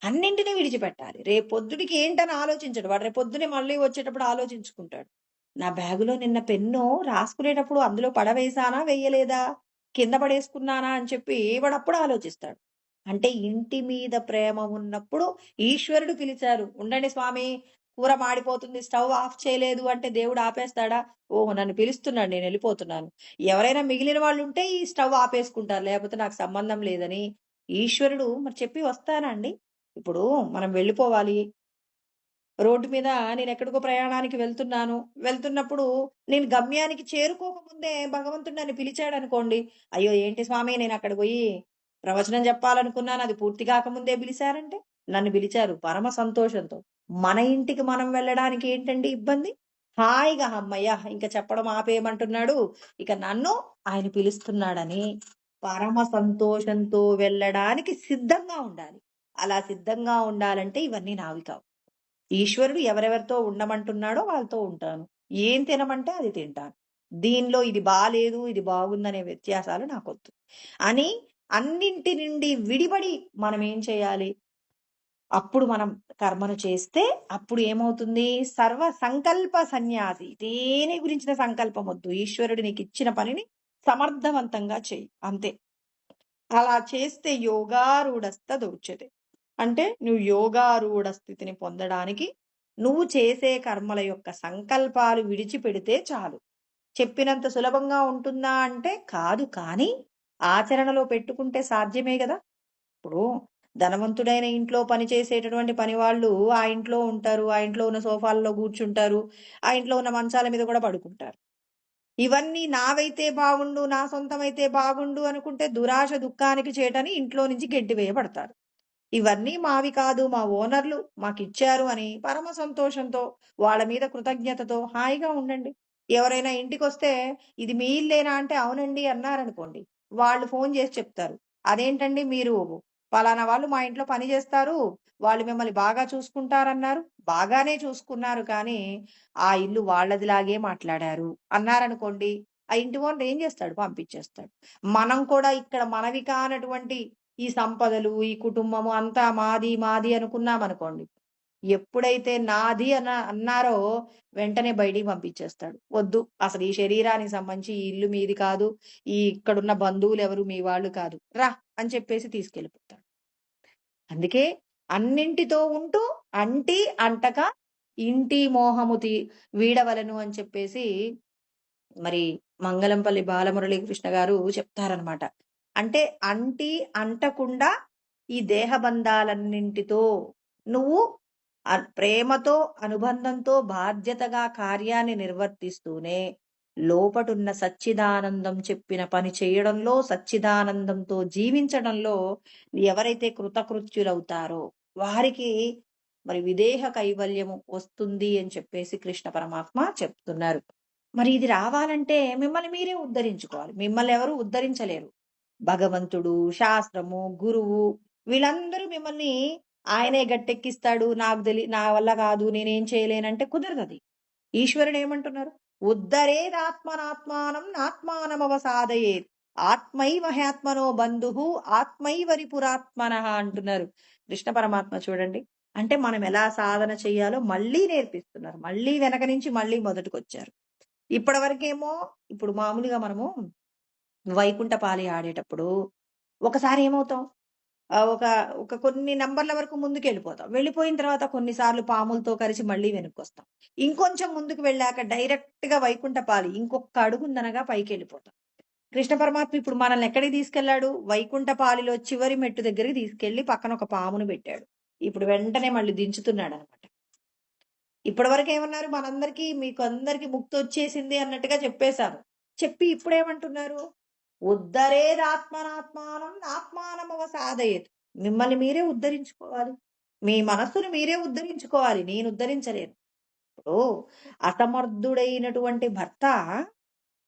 అన్నింటిని విడిచిపెట్టాలి. రేపొద్దుడికి ఏంటని ఆలోచించడు. వాడు రేపొద్దునే మళ్ళీ వచ్చేటప్పుడు ఆలోచించుకుంటాడు. నా బ్యాగులో నిన్న పెన్ను రాసుకునేటప్పుడు అందులో పడవేశానా? వెయ్యలేదా? కింద పడేసుకున్నానా? అని చెప్పి వాడప్పుడు ఆలోచిస్తాడు. అంటే ఇంటి మీద ప్రేమ ఉన్నప్పుడు ఈశ్వరుడు పిలిచారు. ఉండండి స్వామి, కూర మాడిపోతుంది, స్టవ్ ఆఫ్ చేయలేదు అంటే దేవుడు ఆపేస్తాడా? ఓహో! నన్ను పిలుస్తున్నాడు, నేనెళ్ళిపోతున్నాను. ఎవరైనా మిగిలిన వాళ్ళుంటే ఈ స్టవ్ ఆపేసుకుంటారు. లేకపోతే నాకు సంబంధం లేదని. ఈశ్వరుడు మరి చెప్పి వస్తారా అండి? ఇప్పుడు మనం వెళ్ళిపోవాలి. రోడ్డు మీద నేనెక్కడికో ప్రయాణానికి వెళ్తున్నాను. వెళ్తున్నప్పుడు నేను గమ్యానికి చేరుకోకముందే భగవంతుడు నన్ను పిలిచాడనుకోండి. అయ్యో! ఏంటి స్వామి నేనక్కడికి పోయి ప్రవచనం చెప్పాలనుకున్నాను. అది పూర్తి కాకముందే పిలిచారంటే? నన్ను పిలిచారు పరమ సంతోషంతో. మన ఇంటికి మనం వెళ్ళడానికి ఏంటండి ఇబ్బంది? హాయిగా హమ్మయ్య! ఇంక చెప్పడం ఆపేయమంటున్నాడు. ఇక నన్ను ఆయన పిలుస్తున్నాడని పరమ సంతోషంతో వెళ్ళడానికి సిద్ధంగా ఉండాలి. అలా సిద్ధంగా ఉండాలంటే ఇవన్నీ నావి కావు. ఈశ్వరుడు ఎవరెవరితో ఉండమంటున్నాడో వాళ్ళతో ఉంటాను. ఏం తినమంటే అది తింటాను. దీనిలో ఇది బాలేదు, ఇది బాగుందనే వ్యత్యాసాలు నాకొద్దు అని అన్నింటి నుండి విడిబడి మనం ఏం చేయాలి? అప్పుడు మనం కర్మను చేస్తే అప్పుడు ఏమవుతుంది? సర్వ సంకల్ప సన్యాసి. దేని గురించిన సంకల్పం వద్దు. ఈశ్వరుడు నీకిచ్చిన పనిని సమర్థవంతంగా చెయ్యి. అంతే. అలా చేస్తే యోగారూఢస్తదోచ్యతే. అంటే నువ్వు యోగారూఢ స్థితిని పొందడానికి నువ్వు చేసే కర్మల యొక్క సంకల్పాలు విడిచిపెడితే చాలు. చెప్పినంత సులభంగా ఉంటుందా అంటే కాదు. కానీ ఆచరణలో పెట్టుకుంటే సాధ్యమే గదా! ఇప్పుడు ధనవంతుడైన ఇంట్లో పనిచేసేటటువంటి పనివాళ్ళు ఆ ఇంట్లో ఉంటారు. ఆ ఇంట్లో ఉన్న సోఫాల్లో కూర్చుంటారు. ఆ ఇంట్లో ఉన్న మంచాల మీద కూడా పడుకుంటారు. ఇవన్నీ నావైతే బాగుండు, నా సొంతమైతే బాగుండు అనుకుంటే దురాశ దుఃఖానికి చేటని ఇంట్లో నుంచి గెంటివేయబడతారు. ఇవన్నీ మావి కాదు, మా ఓనర్లు మాకిచ్చారు అని పరమ సంతోషంతో, వాళ్ళ మీద కృతజ్ఞతతో హాయిగా ఉండండి. ఎవరైనా ఇంటికొస్తే, "ఇది మీ ఇల్లేనా?" అంటే, "అవునండి" అన్నారనుకోండి. వాళ్ళు ఫోను జేసి చెప్తారు. "అదేంటండి మీరు పలానా వాళ్ళు మా ఇంట్లో పని జేస్తారు. వాళ్ళు మిమ్మల్ని బాగా చూసుకుంటారన్నారు." బాగానే చూసుకున్నారు కానీ, ఆ ఇల్లు వాళ్ళదిలాగే మాట్లాడారు అన్నారనుకోండి. ఆ ఇంటి ఓనర్ ఏం జేస్తాడు? పంపించేస్తాడు. మనం కూడా ఇక్కడ మనవి కానటువంటి ఈ సంపదలు, ఈ కుటుంబము అంతా మాది, మాది అనుకున్నామనుకోండి. ఎప్పుడైతే నాది అన్నారో వెంటనే బయటికి పంపించేస్తాడు. వద్దు, అసలు ఈ శరీరానికి సంబంధించి ఈ ఇల్లు మీది కాదు. ఇక్కడున్న బంధువులెవరు మీ వాళ్ళు కాదు. రా! అని చెప్పేసి తీసుకెళ్ళిపోతాడు. అందుకే అన్నింటితో ఉంటూ అంటి అంటక ఇంటి మోహము వీడవలెను అని చెప్పేసి మరి మంగళంపల్లి బాలమురళీ కృష్ణ గారు చెప్తారనమాట. అంటే అంటి అంటకుండా ఈ దేహ బంధాలన్నింటితో నువ్వు ప్రేమతో, అనుబంధంతో, బాధ్యతగా కార్యాన్ని నిర్వర్తిస్తూనే లోపటున్న సచ్చిదానందం చెప్పిన పని చేయడంలో, సచ్చిదానందంతో జీవించడంలో ఎవరైతే కృతకృత్యులవుతారో వారికి మరి విదేహ కైవల్యము వస్తుంది అని చెప్పేసి కృష్ణ పరమాత్మ చెప్తున్నారు. మరి ఇది రావాలంటే మిమ్మల్ని మీరే ఉద్ధరించుకోవాలి. మిమ్మల్ని ఎవరు ఉద్ధరించలేరు. భగవంతుడు, శాస్త్రము, గురువు వీళ్ళందరూ మిమ్మల్ని ఆయనే గట్టెక్కిస్తాడు. నా వల్ల కాదు, నేనేం చేయలేనంటే కుదరదది. ఈశ్వరుడు ఏమంటున్నారు? ఉద్ధరేదాత్మనాత్మానం నాత్మానమవసాదయేత్. ఆత్మైవ హ్యాత్మనో బంధుః ఆత్మైవ రిపురాత్మనః అంటున్నారు కృష్ణ పరమాత్మ. చూడండి, అంటే మనం ఎలా సాధన చేయాలో మళ్ళీ నేర్పిస్తున్నారు. మళ్ళీ వెనక నుంచి మళ్ళీ మొదటికొచ్చారు. ఇప్పటి వరకేమో ఇప్పుడు మామూలుగా మనము వైకుంఠపాళి ఆడేటప్పుడు ఒకసారి ఏమవుతాం, ఒక ఒక కొన్ని నంబర్ల వరకు ముందుకెళ్ళిపోతాం. వెళ్ళిపోయిన తర్వాత కొన్నిసార్లు పాములతో కలిసి మళ్ళీ వెనక్కొస్తాం. ఇంకొంచెం ముందుకు వెళ్ళాక డైరెక్ట్‌గా వైకుంఠపాళి ఇంకొక అడుగుందనగా పైకెళ్ళిపోతాం. కృష్ణ పరమాత్మ ఇప్పుడు మనల్ని ఎక్కడికి తీసుకెళ్ళాడు? వైకుంఠపాళిలో చివరి మెట్టు దగ్గరికి తీసుకెళ్ళి పక్కన ఒక పామును పెట్టాడు. ఇప్పుడు వెంటనే మళ్ళీ దించుతున్నాడనమాట. ఇప్పటివరకు ఏమన్నారు? మనందరికీ మీకు అందరికి ముక్తొచ్చేసింది అన్నట్టుగా చెప్పేశారు. చెప్పి ఇప్పుడేమంటున్నారు? ఉద్ధరేదాత్మనాత్మానం ఆత్మానమవ సాధయేత్. మిమ్మల్ని మీరే ఉద్ధరించుకోవాలి. మీ మనస్సును మీరే ఉద్ధరించుకోవాలి. నేను ఉద్ధరించలేను. ఇప్పుడు అసమర్థుడైనటువంటి భర్త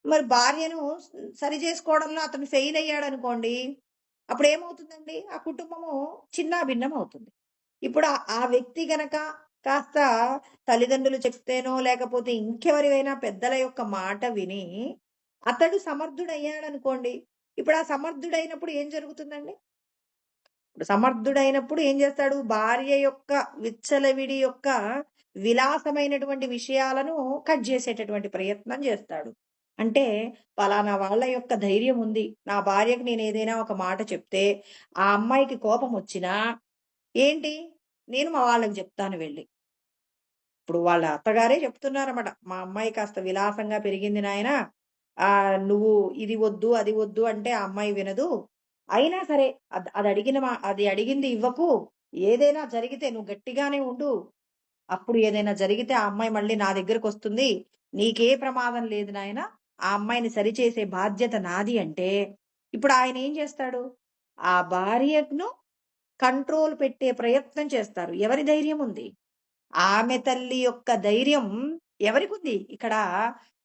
మరి భార్యను సరి చేసుకోవడంలో అతను ఫెయిల్ అయ్యాడనుకోండి, అప్పుడేమవుతుందండి? ఆ కుటుంబము చిన్నాభిన్నం అవుతుంది. ఇప్పుడు ఆ వ్యక్తి గనక కాస్త తల్లిదండ్రులు చెప్తేనో, లేకపోతే ఇంకెవరివైనా పెద్దల యొక్క మాట విని, అతడు సమర్థుడయ్యాడనుకోండి, ఇప్పుడు ఆ సమర్థుడైనప్పుడు ఏం జరుగుతుందండి? ఇప్పుడు సమర్థుడైనప్పుడు ఏం చేస్తాడు? భార్య యొక్క విచ్చలవిడి యొక్క విలాసమైనటువంటి విషయాలను కట్ చేసేటటువంటి ప్రయత్నం చేస్తాడు. అంటే పలానా వాళ్ళ యొక్క ధైర్యం ఉంది. నా భార్యకి నేనేదైనా ఒక మాట చెప్తే, ఆ అమ్మాయికి కోపం వచ్చినా ఏంటి? నేను మా వాళ్ళకి చెప్తాను వెళ్లి. ఇప్పుడు వాళ్ళ అత్తగారే చెప్తున్నారన్నమాట. మా అమ్మాయి కాస్త విలాసంగా పెరిగింది నాయనా. నువ్వు ఇది వద్దు, అది వద్దు అంటే ఆ అమ్మాయి వినదు. అయినా సరే అది అడిగింది ఇవ్వకు. ఏదైనా జరిగితే నువ్వు గట్టిగానే ఉండు. అప్పుడు ఏదైనా జరిగితే ఆ అమ్మాయి మళ్ళీ నా దగ్గరకొస్తుంది. నీకే ప్రమాదం లేదు నాయనా. ఆ అమ్మాయిని సరిచేసే బాధ్యత నాది అంటే, ఇప్పుడు ఆయన ఏం చేస్తాడు? ఆ భార్యను కంట్రోల్ పెట్టే ప్రయత్నం చేస్తారు. ఎవరి ధైర్యం ఉంది? ఆమె తల్లి యొక్క ధైర్యం ఎవరికుంది?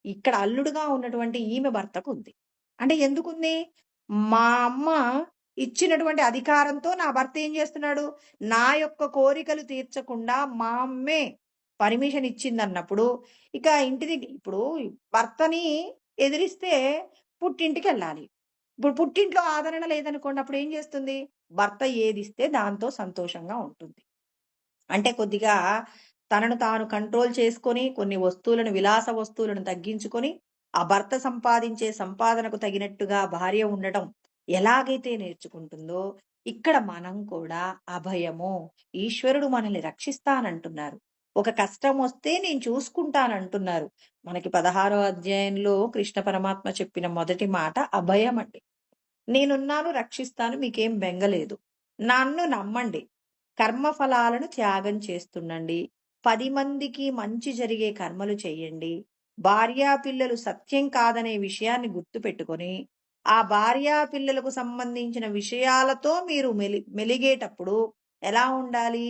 ఇక్కడ అల్లుడుగా ఉన్నటువంటి ఈమె భర్తకుంది. అంటే ఎందుకుంది? మా అమ్మ ఇచ్చినటువంటి అధికారంతో నా భర్త ఏం చేస్తున్నాడు? నా యొక్క కోరికలు తీర్చకుండా మా అమ్మే పర్మిషన్ ఇచ్చిందన్నప్పుడు, ఇక ఇప్పుడు భర్తని ఎదిరిస్తే పుట్టింటికెళ్ళాలి. ఇప్పుడు పుట్టింట్లో ఆదరణ లేదనుకోండి, అప్పుడు ఏం చేస్తుంది? భర్త ఏదిస్తే దాంతో సంతోషంగా ఉంటుంది. అంటే కొద్దిగా తనను తాను కంట్రోల్ చేసుకొని కొన్ని వస్తువులను, విలాస వస్తువులను తగ్గించుకొని, ఆ భర్త సంపాదించే సంపాదనకు తగినట్టుగా భార్య ఉండటం ఎలాగైతే నేర్చుకుంటుందో, ఇక్కడ మనం కూడా అభయము, ఈశ్వరుడు మనల్ని రక్షిస్తానంటున్నారు. ఒక కష్టం వస్తే నేను చూసుకుంటానంటున్నారు. మనకి 16వ అధ్యాయంలో కృష్ణ పరమాత్మ చెప్పిన మొదటి మాట అభయం అండి. నేనున్నాను, రక్షిస్తాను, మీకేం బెంగలేదు. నన్ను నమ్మండి. కర్మఫలాలను త్యాగం చేస్తుండండి. 10 మందికి మంచి జరిగే కర్మలు చెయ్యండి. భార్యాపిల్లలు సత్యం కాదనే విషయాన్ని గుర్తుపెట్టుకొని, ఆ భార్యాపిల్లలకు సంబంధించిన విషయాలతో మీరు మెలిగేటప్పుడు ఎలా ఉండాలి?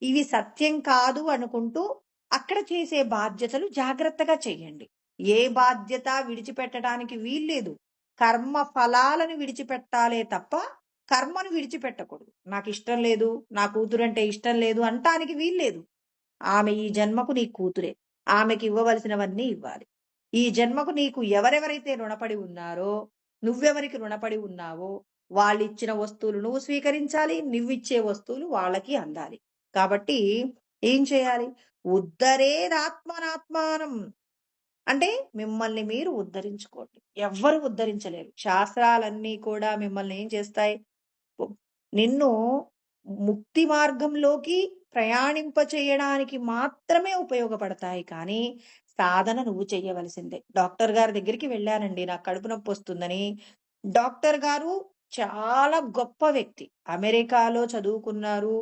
ఇవి సత్యం కాదు అనుకుంటూ అక్కడ చేసే బాధ్యతలు జాగ్రత్తగా చెయ్యండి. ఏ బాధ్యత విడిచిపెట్టడానికి వీల్లేదు. కర్మ ఫలాలను విడిచిపెట్టాలే తప్ప కర్మను విడిచిపెట్టకూడదు. నాకిష్టం లేదు, నా కూతురంటే ఇష్టం లేదు అంటానికి వీల్లేదు. ఆమె ఈ జన్మకు నీ కూతురే. ఆమెకి ఇవ్వవలసినవన్నీ ఇవ్వాలి. ఈ జన్మకు నీకు ఎవరెవరైతే రుణపడి ఉన్నారో, నువ్వెవరికి రుణపడి ఉన్నావో, వాళ్ళిచ్చిన వస్తువులు నువ్వు స్వీకరించాలి. నువ్విచ్చే వస్తువులు వాళ్ళకి అందాలి. కాబట్టి ఏం చేయాలి? ఉద్ధరేదాత్మనాత్మానం. అంటే మిమ్మల్ని మీరు ఉద్ధరించుకోండి. ఎవ్వరు ఉద్ధరించలేరు. శాస్త్రాలన్నీ కూడా మిమ్మల్ని ఏం చేస్తాయి? నిన్ను ముక్తి మార్గంలోకి ప్రయాణింపచేయడానికి మాత్రమే ఉపయోగపడతాయి కానీ, సాధన నువ్వు చెయ్యవలసిందే. డాక్టర్ గారి దగ్గరికి వెళ్ళానండి, నాకు కడుపు నొప్పొస్తుందని. డాక్టర్ గారు చాలా గొప్ప వ్యక్తి. అమెరికాలో చదువుకున్నారు.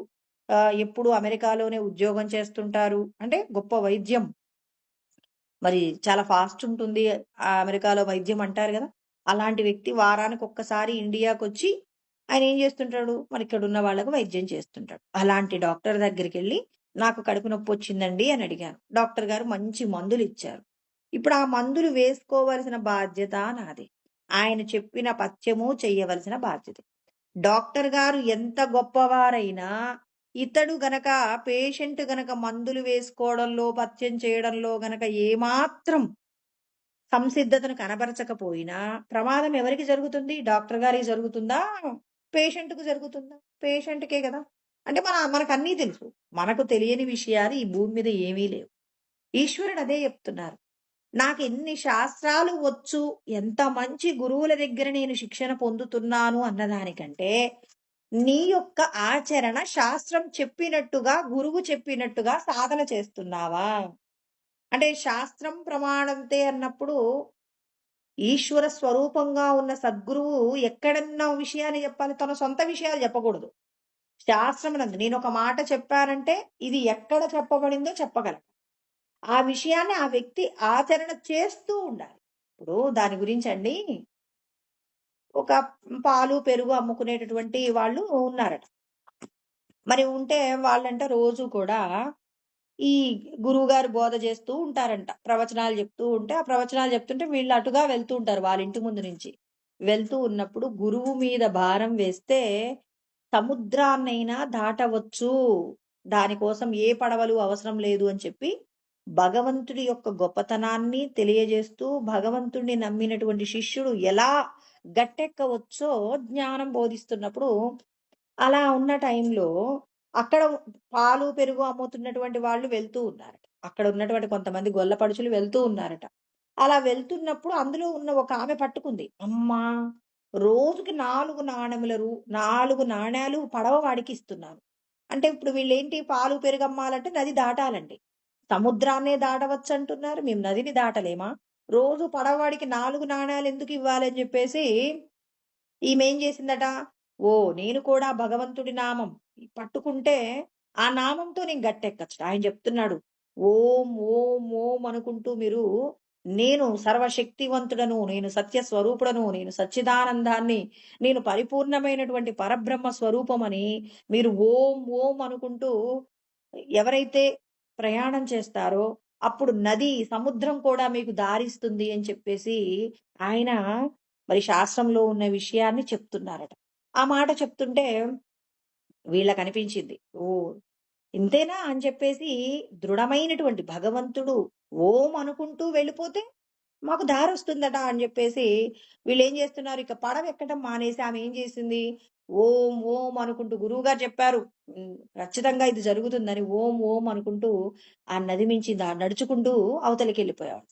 ఎప్పుడూ అమెరికాలోనే ఉద్యోగం చేస్తుంటారు. అంటే గొప్ప వైద్యం. మరి చాలా ఫాస్ట్ ఉంటుంది. అమెరికాలో వైద్యం అంటారు గదా! అలాంటి వ్యక్తి వారానికి ఒక్కసారి ఇండియాకొచ్చి ఆయన ఏం చేస్తుంటాడు? మరి ఇక్కడున్న వాళ్ళకి వైద్యం చేస్తుంటాడు. అలాంటి డాక్టర్ దగ్గరికెళ్ళి నాకు కడుపు నొప్పొచ్చిందండి అని అడిగాను. డాక్టర్ గారు మంచి మందులిచ్చారు. ఇప్పుడు ఆ మందులు వేసుకోవలసిన బాధ్యత నాది. ఆయన చెప్పిన పథ్యము చెయ్యవలసిన బాధ్యత. డాక్టర్ గారు ఎంత గొప్పవారైనా ఇతడు గనక పేషెంట్ గనక మందులు వేసుకోవడంలో, పథ్యం చేయడంలో గనక ఏమాత్రం సంసిద్ధతను కనబరచకపోయినా ప్రమాదం ఎవరికి జరుగుతుంది? డాక్టర్ గారికి జరుగుతుందా? పేషెంట్‌కు జరుగుతుందా? పేషెంట్‌కే గదా! అంటే మనకన్నీ తెలుసు. మనకు తెలియని విషయాలు ఈ భూమి మీద ఏమీ లేవు. ఈశ్వరుడు అదే చెప్తున్నారు. నాకెన్ని శాస్త్రాలు వచ్చు, ఎంత మంచి గురువుల దగ్గర నేను శిక్షణ పొందుతున్నాను అన్నదానికంటే, నీ యొక్క ఆచరణ శాస్త్రం చెప్పినట్టుగా, గురువు చెప్పినట్టుగా సాధన చేస్తున్నావా? అంటే శాస్త్రం ప్రమాణంతే అన్నప్పుడు, ఈశ్వర స్వరూపంగా ఉన్న సద్గురువు ఎక్కడన్నా విషయాన్ని చెప్పాలి. తన సొంత విషయాలు చెప్పకూడదు. శాస్త్రమునందు నేనొక మాట చెప్పానంటే, ఇది ఎక్కడ చెప్పబడిందో చెప్పగలను. ఆ విషయాన్ని ఆ వ్యక్తి ఆచరణ చేస్తూ ఉండాలి. ఇప్పుడు దాని గురించండి, ఒక పాలు, పెరుగు అమ్ముకునేటటువంటి వాళ్ళు ఉన్నారట. మరి ఉంటే వాళ్ళంట రోజు కూడా ఈ గురువుగారు బోధ చేస్తూ ఉంటారంట. ప్రవచనాలు చెప్తూ ఉంటే, ఆ ప్రవచనాలు చెప్తుంటే వీళ్ళు అటుగా వెళ్తూ ఉంటారు వాళ్ళ ఇంటి ముందు నుంచి. వెళ్తూ ఉన్నప్పుడు గురువు మీద భారం వేస్తే సముద్రాన్నైనా దాటవచ్చు. దానికోసం ఏ పడవలు అవసరం లేదు అని చెప్పి భగవంతుడి యొక్క గొప్పతనాన్ని తెలియజేస్తూ, భగవంతుడిని నమ్మినటువంటి శిష్యుడు ఎలా గట్టెక్కవచ్చో జ్ఞానం బోధిస్తున్నప్పుడు, అలా ఉన్న టైంలో అక్కడ పాలు, పెరుగు అమ్ముతున్నటువంటి వాళ్ళు వెళ్తూ ఉన్నారట. అక్కడ ఉన్నటువంటి కొంతమంది గొల్లపడుచులు వెళ్తూ ఉన్నారట. అలా వెళ్తున్నప్పుడు అందులో ఉన్న ఒక ఆమె పట్టుకుంది. అమ్మా! రోజుకి 4 4 నాణేలు పడవ వాడికి ఇస్తున్నాను. అంటే ఇప్పుడు వీళ్ళేంటి పాలు, పెరుగు అమ్మాలంటే నది దాటాలండి. సముద్రాన్నే దాటవచ్చంటున్నారు. మేము నదిని దాటలేమా? రోజు పడవవాడికి 4 నాణేలు ఎందుకు ఇవ్వాలని చెప్పేసి ఈమేం చేసిందట, ఓహ్! నేను కూడా భగవంతుడి నామం పట్టుకుంటే, ఆ నామంతో నేను గట్టెక్కచ్చుట. ఆయన చెప్తున్నాడు, ఓం, ఓం, ఓం అనుకుంటూ మీరు నేను సర్వశక్తివంతుడను, నేను సత్య స్వరూపుడను, నేను సచ్చిదానందాన్ని, నేను పరిపూర్ణమైనటువంటి పరబ్రహ్మ స్వరూపమని మీరు ఓం, ఓం అనుకుంటూ ఎవరైతే ప్రయాణం చేస్తారో, అప్పుడు నది, సముద్రం కూడా మీకు దారిస్తుంది అని చెప్పేసి ఆయన మరి శాస్త్రంలో ఉన్న విషయాన్ని చెప్తున్నారట. ఆ మాట చెప్తుంటే వీళ్ళకనిపించింది. ఓహ్! ఇంతేనా అని చెప్పేసి దృఢమైనటువంటి భగవంతుడు ఓం అనుకుంటూ వెళ్ళిపోతే మాకు దారొస్తుందట అని చెప్పేసి వీళ్ళేం చేస్తున్నారు, ఇక పడవెక్కడం మానేసి ఆమె ఏం చేసింది, ఓం, ఓం అనుకుంటూ గురువుగారు చెప్పారు. ఖచ్చితంగా ఇది జరుగుతుందని ఓం, ఓం అనుకుంటూ ఆ నది మించి నడుచుకుంటూ అవతలికెళ్ళిపోయావట.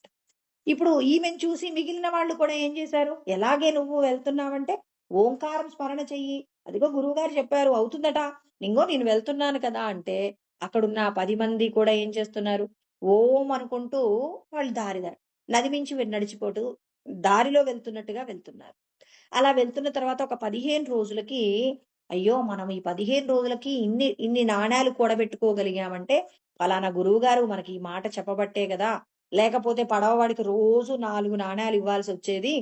ఇప్పుడు ఈమెను చూసి మిగిలిన వాళ్ళు కూడా ఏం చేశారు? ఎలాగే నువ్వు వెళ్తున్నావంటే, ఓంకారం స్మరణ చెయ్యి. అదిగో గురువుగారు చెప్పారు అవుతుందట. ఇంగో నేను వెళ్తున్నాను కదా అంటే, అక్కడున్న 10 మంది కూడా ఏం చేస్తున్నారు? ఓం అనుకుంటూ వాళ్ళు నది మించి నడిచిపోతూ దారిలో వెళ్తున్నట్టుగా వెళ్తున్నారు. అలా వెళ్తున్న తర్వాత ఒక 15 రోజులకి, అయ్యో! మనం ఈ 15 రోజులకి ఇన్ని ఇన్ని నాణేలు కూడబెట్టుకోగలిగామంటే, ఫలానా గురువుగారు మనకి ఈ మాట చెప్పబట్టే గదా! లేకపోతే పడవ వాడికి రోజు 4 నాణేలు ఇవ్వాల్సొచ్చేది.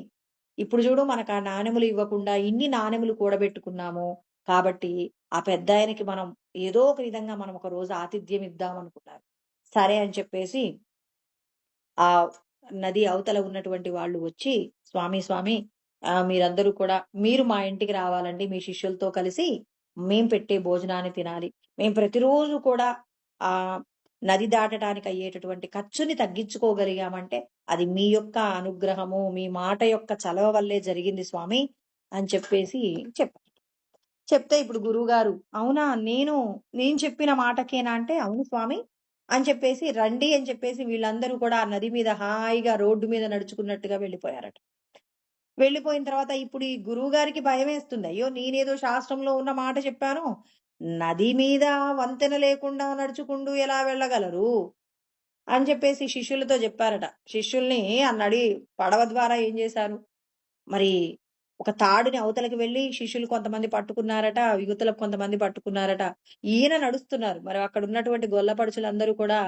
ఇప్పుడు చూడు మనకు ఆ నాణెములు ఇవ్వకుండా ఇన్ని నాణెములు కూడబెట్టుకున్నాము. కాబట్టి ఆ పెద్దాయనకి మనం ఏదో ఒక విధంగా మనం ఒక రోజు ఆతిథ్యం ఇద్దాం అనుకున్నారు. సరే అని చెప్పేసి ఆ నది అవతల ఉన్నటువంటి వాళ్ళు వచ్చి, "స్వామి, స్వామి మీరందరూ కూడా మీరు మా ఇంటికి రావాలండి మీ శిష్యులతో కలిసి. మేం పెట్టే భోజనాన్ని తినాలి. మేము ప్రతిరోజు కూడా ఆహ్, నది దాటడానికి అయ్యేటటువంటి ఖర్చుని తగ్గించుకోగలిగామంటే, అది మీ యొక్క అనుగ్రహము, మీ మాట యొక్క చలవ వల్లే జరిగింది స్వామి" అని చెప్పేసి చెప్పారు. చెప్తే ఇప్పుడు గురువుగారు, "అవునా! నేను చెప్పిన మాటకేనా?" అంటే, "అవును స్వామి" అని చెప్పేసి, "రండి" అని చెప్పేసి వీళ్ళందరూ కూడా ఆ నది మీద హాయిగా రోడ్డు మీద నడుచుకున్నట్టుగా వెళ్ళిపోయారట. వెళ్ళిపోయిన తర్వాత ఇప్పుడు ఈ గురువుగారికి భయమేస్తుంది. అయ్యో! నేనేదో శాస్త్రంలో ఉన్న మాట చెప్పాను. నది మీద వంతెన లేకుండా నడుచుకుంటూ ఎలా వెళ్ళగలరు? అని చెప్పేసి శిష్యులతో చెప్పారట. శిష్యుల్ని పడవ ద్వారా ఏం చేశారు? మరి ఒక తాడుని అవతలకి వెళ్లి శిష్యులు కొంతమంది పట్టుకున్నారట. యువతులకు కొంతమంది పట్టుకున్నారట. ఈయన నడుస్తున్నారు. మరి అక్కడ ఉన్నటువంటి గొల్లపడుచులందరూ కూడా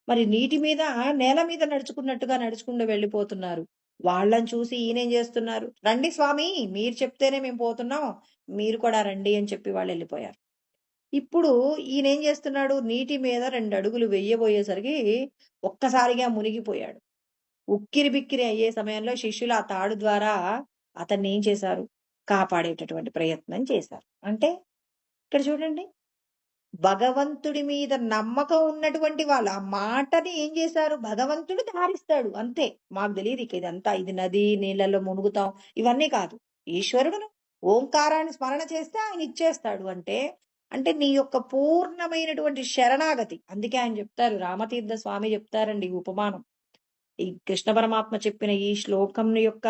మరి నీటి మీద, నేల మీద నడుచుకున్నట్టుగా నడుచుకుంటూ వెళ్ళిపోతున్నారు. వాళ్ళని చూసి ఈయనేం చేస్తున్నారు? "రండి స్వామి, మీరు చెప్తేనే మేము పోతున్నాం. మీరు కూడా రండి" అని చెప్పి వాళ్ళెళ్ళిపోయారు. ఇప్పుడు ఈయనేం చేస్తున్నాడు? నీటి మీద 2 అడుగులు వెయ్యబోయేసరికి ఒక్కసారిగా మునిగిపోయాడు. ఉక్కిరిబిక్కిరి అయ్యే సమయంలో శిష్యులు ఆ తాడు ద్వారా అతన్నేం చేశారు? కాపాడేటటువంటి ప్రయత్నం చేశారు. అంటే ఇక్కడ చూడండి, భగవంతుడి మీద నమ్మకం ఉన్నటువంటి వాళ్ళు ఆ మాటని ఏం చేశారు? భగవంతుడు ధారిస్తాడు అంతే. మాకు తెలియదు ఇక ఇదంతా, ఇది నది, నీళ్ళలో మునుగుతాం ఇవన్నీ కాదు. ఈశ్వరుడును ఓంకారాన్ని స్మరణ చేస్తే ఆయన ఇచ్చేస్తాడు అంటే, అంటే నీ యొక్క పూర్ణమైనటువంటి శరణాగతి. అందుకే ఆయన చెప్తారు, రామతీర్థ స్వామి చెప్తారండి ఈ ఉపమానం. ఈ కృష్ణ పరమాత్మ చెప్పిన ఈ శ్లోకం యొక్క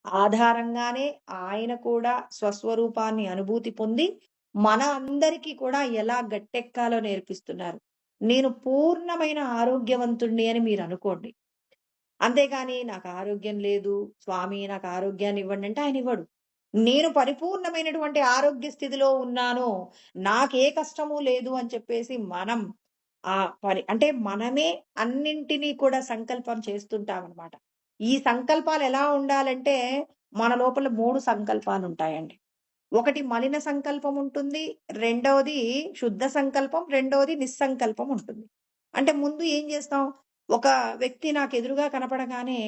ఆధారంగానే ఆయన కూడా స్వస్వరూపాన్ని అనుభూతి పొంది మన అందరికీ కూడా ఎలా గట్టెక్కాలో నేర్పిస్తున్నారు. నేను పూర్ణమైన ఆరోగ్యవంతుణ్ణి అని మీరు అనుకోండి. అంతేగాని నాకు ఆరోగ్యం లేదు స్వామి, నాకు ఆరోగ్యాన్ని ఇవ్వండి అంటే ఆయన ఇవ్వడు. నేను పరిపూర్ణమైనటువంటి ఆరోగ్య స్థితిలో ఉన్నాను, నాకే కష్టము లేదు అని చెప్పేసి మనం ఆ అంటే మనమే అన్నింటినీ కూడా సంకల్పం చేస్తుంటామన్నమాట. ఈ సంకల్పాలు ఎలా ఉండాలంటే మన లోపల 3 సంకల్పాలు ఉంటాయండి. ఒకటి మలిన సంకల్పం ఉంటుంది. రెండవది శుద్ధ సంకల్పం. రెండవది నిస్సంకల్పం ఉంటుంది. అంటే ముందు ఏం చేస్తాం? ఒక వ్యక్తి నాకు ఎదురుగా కనపడగానే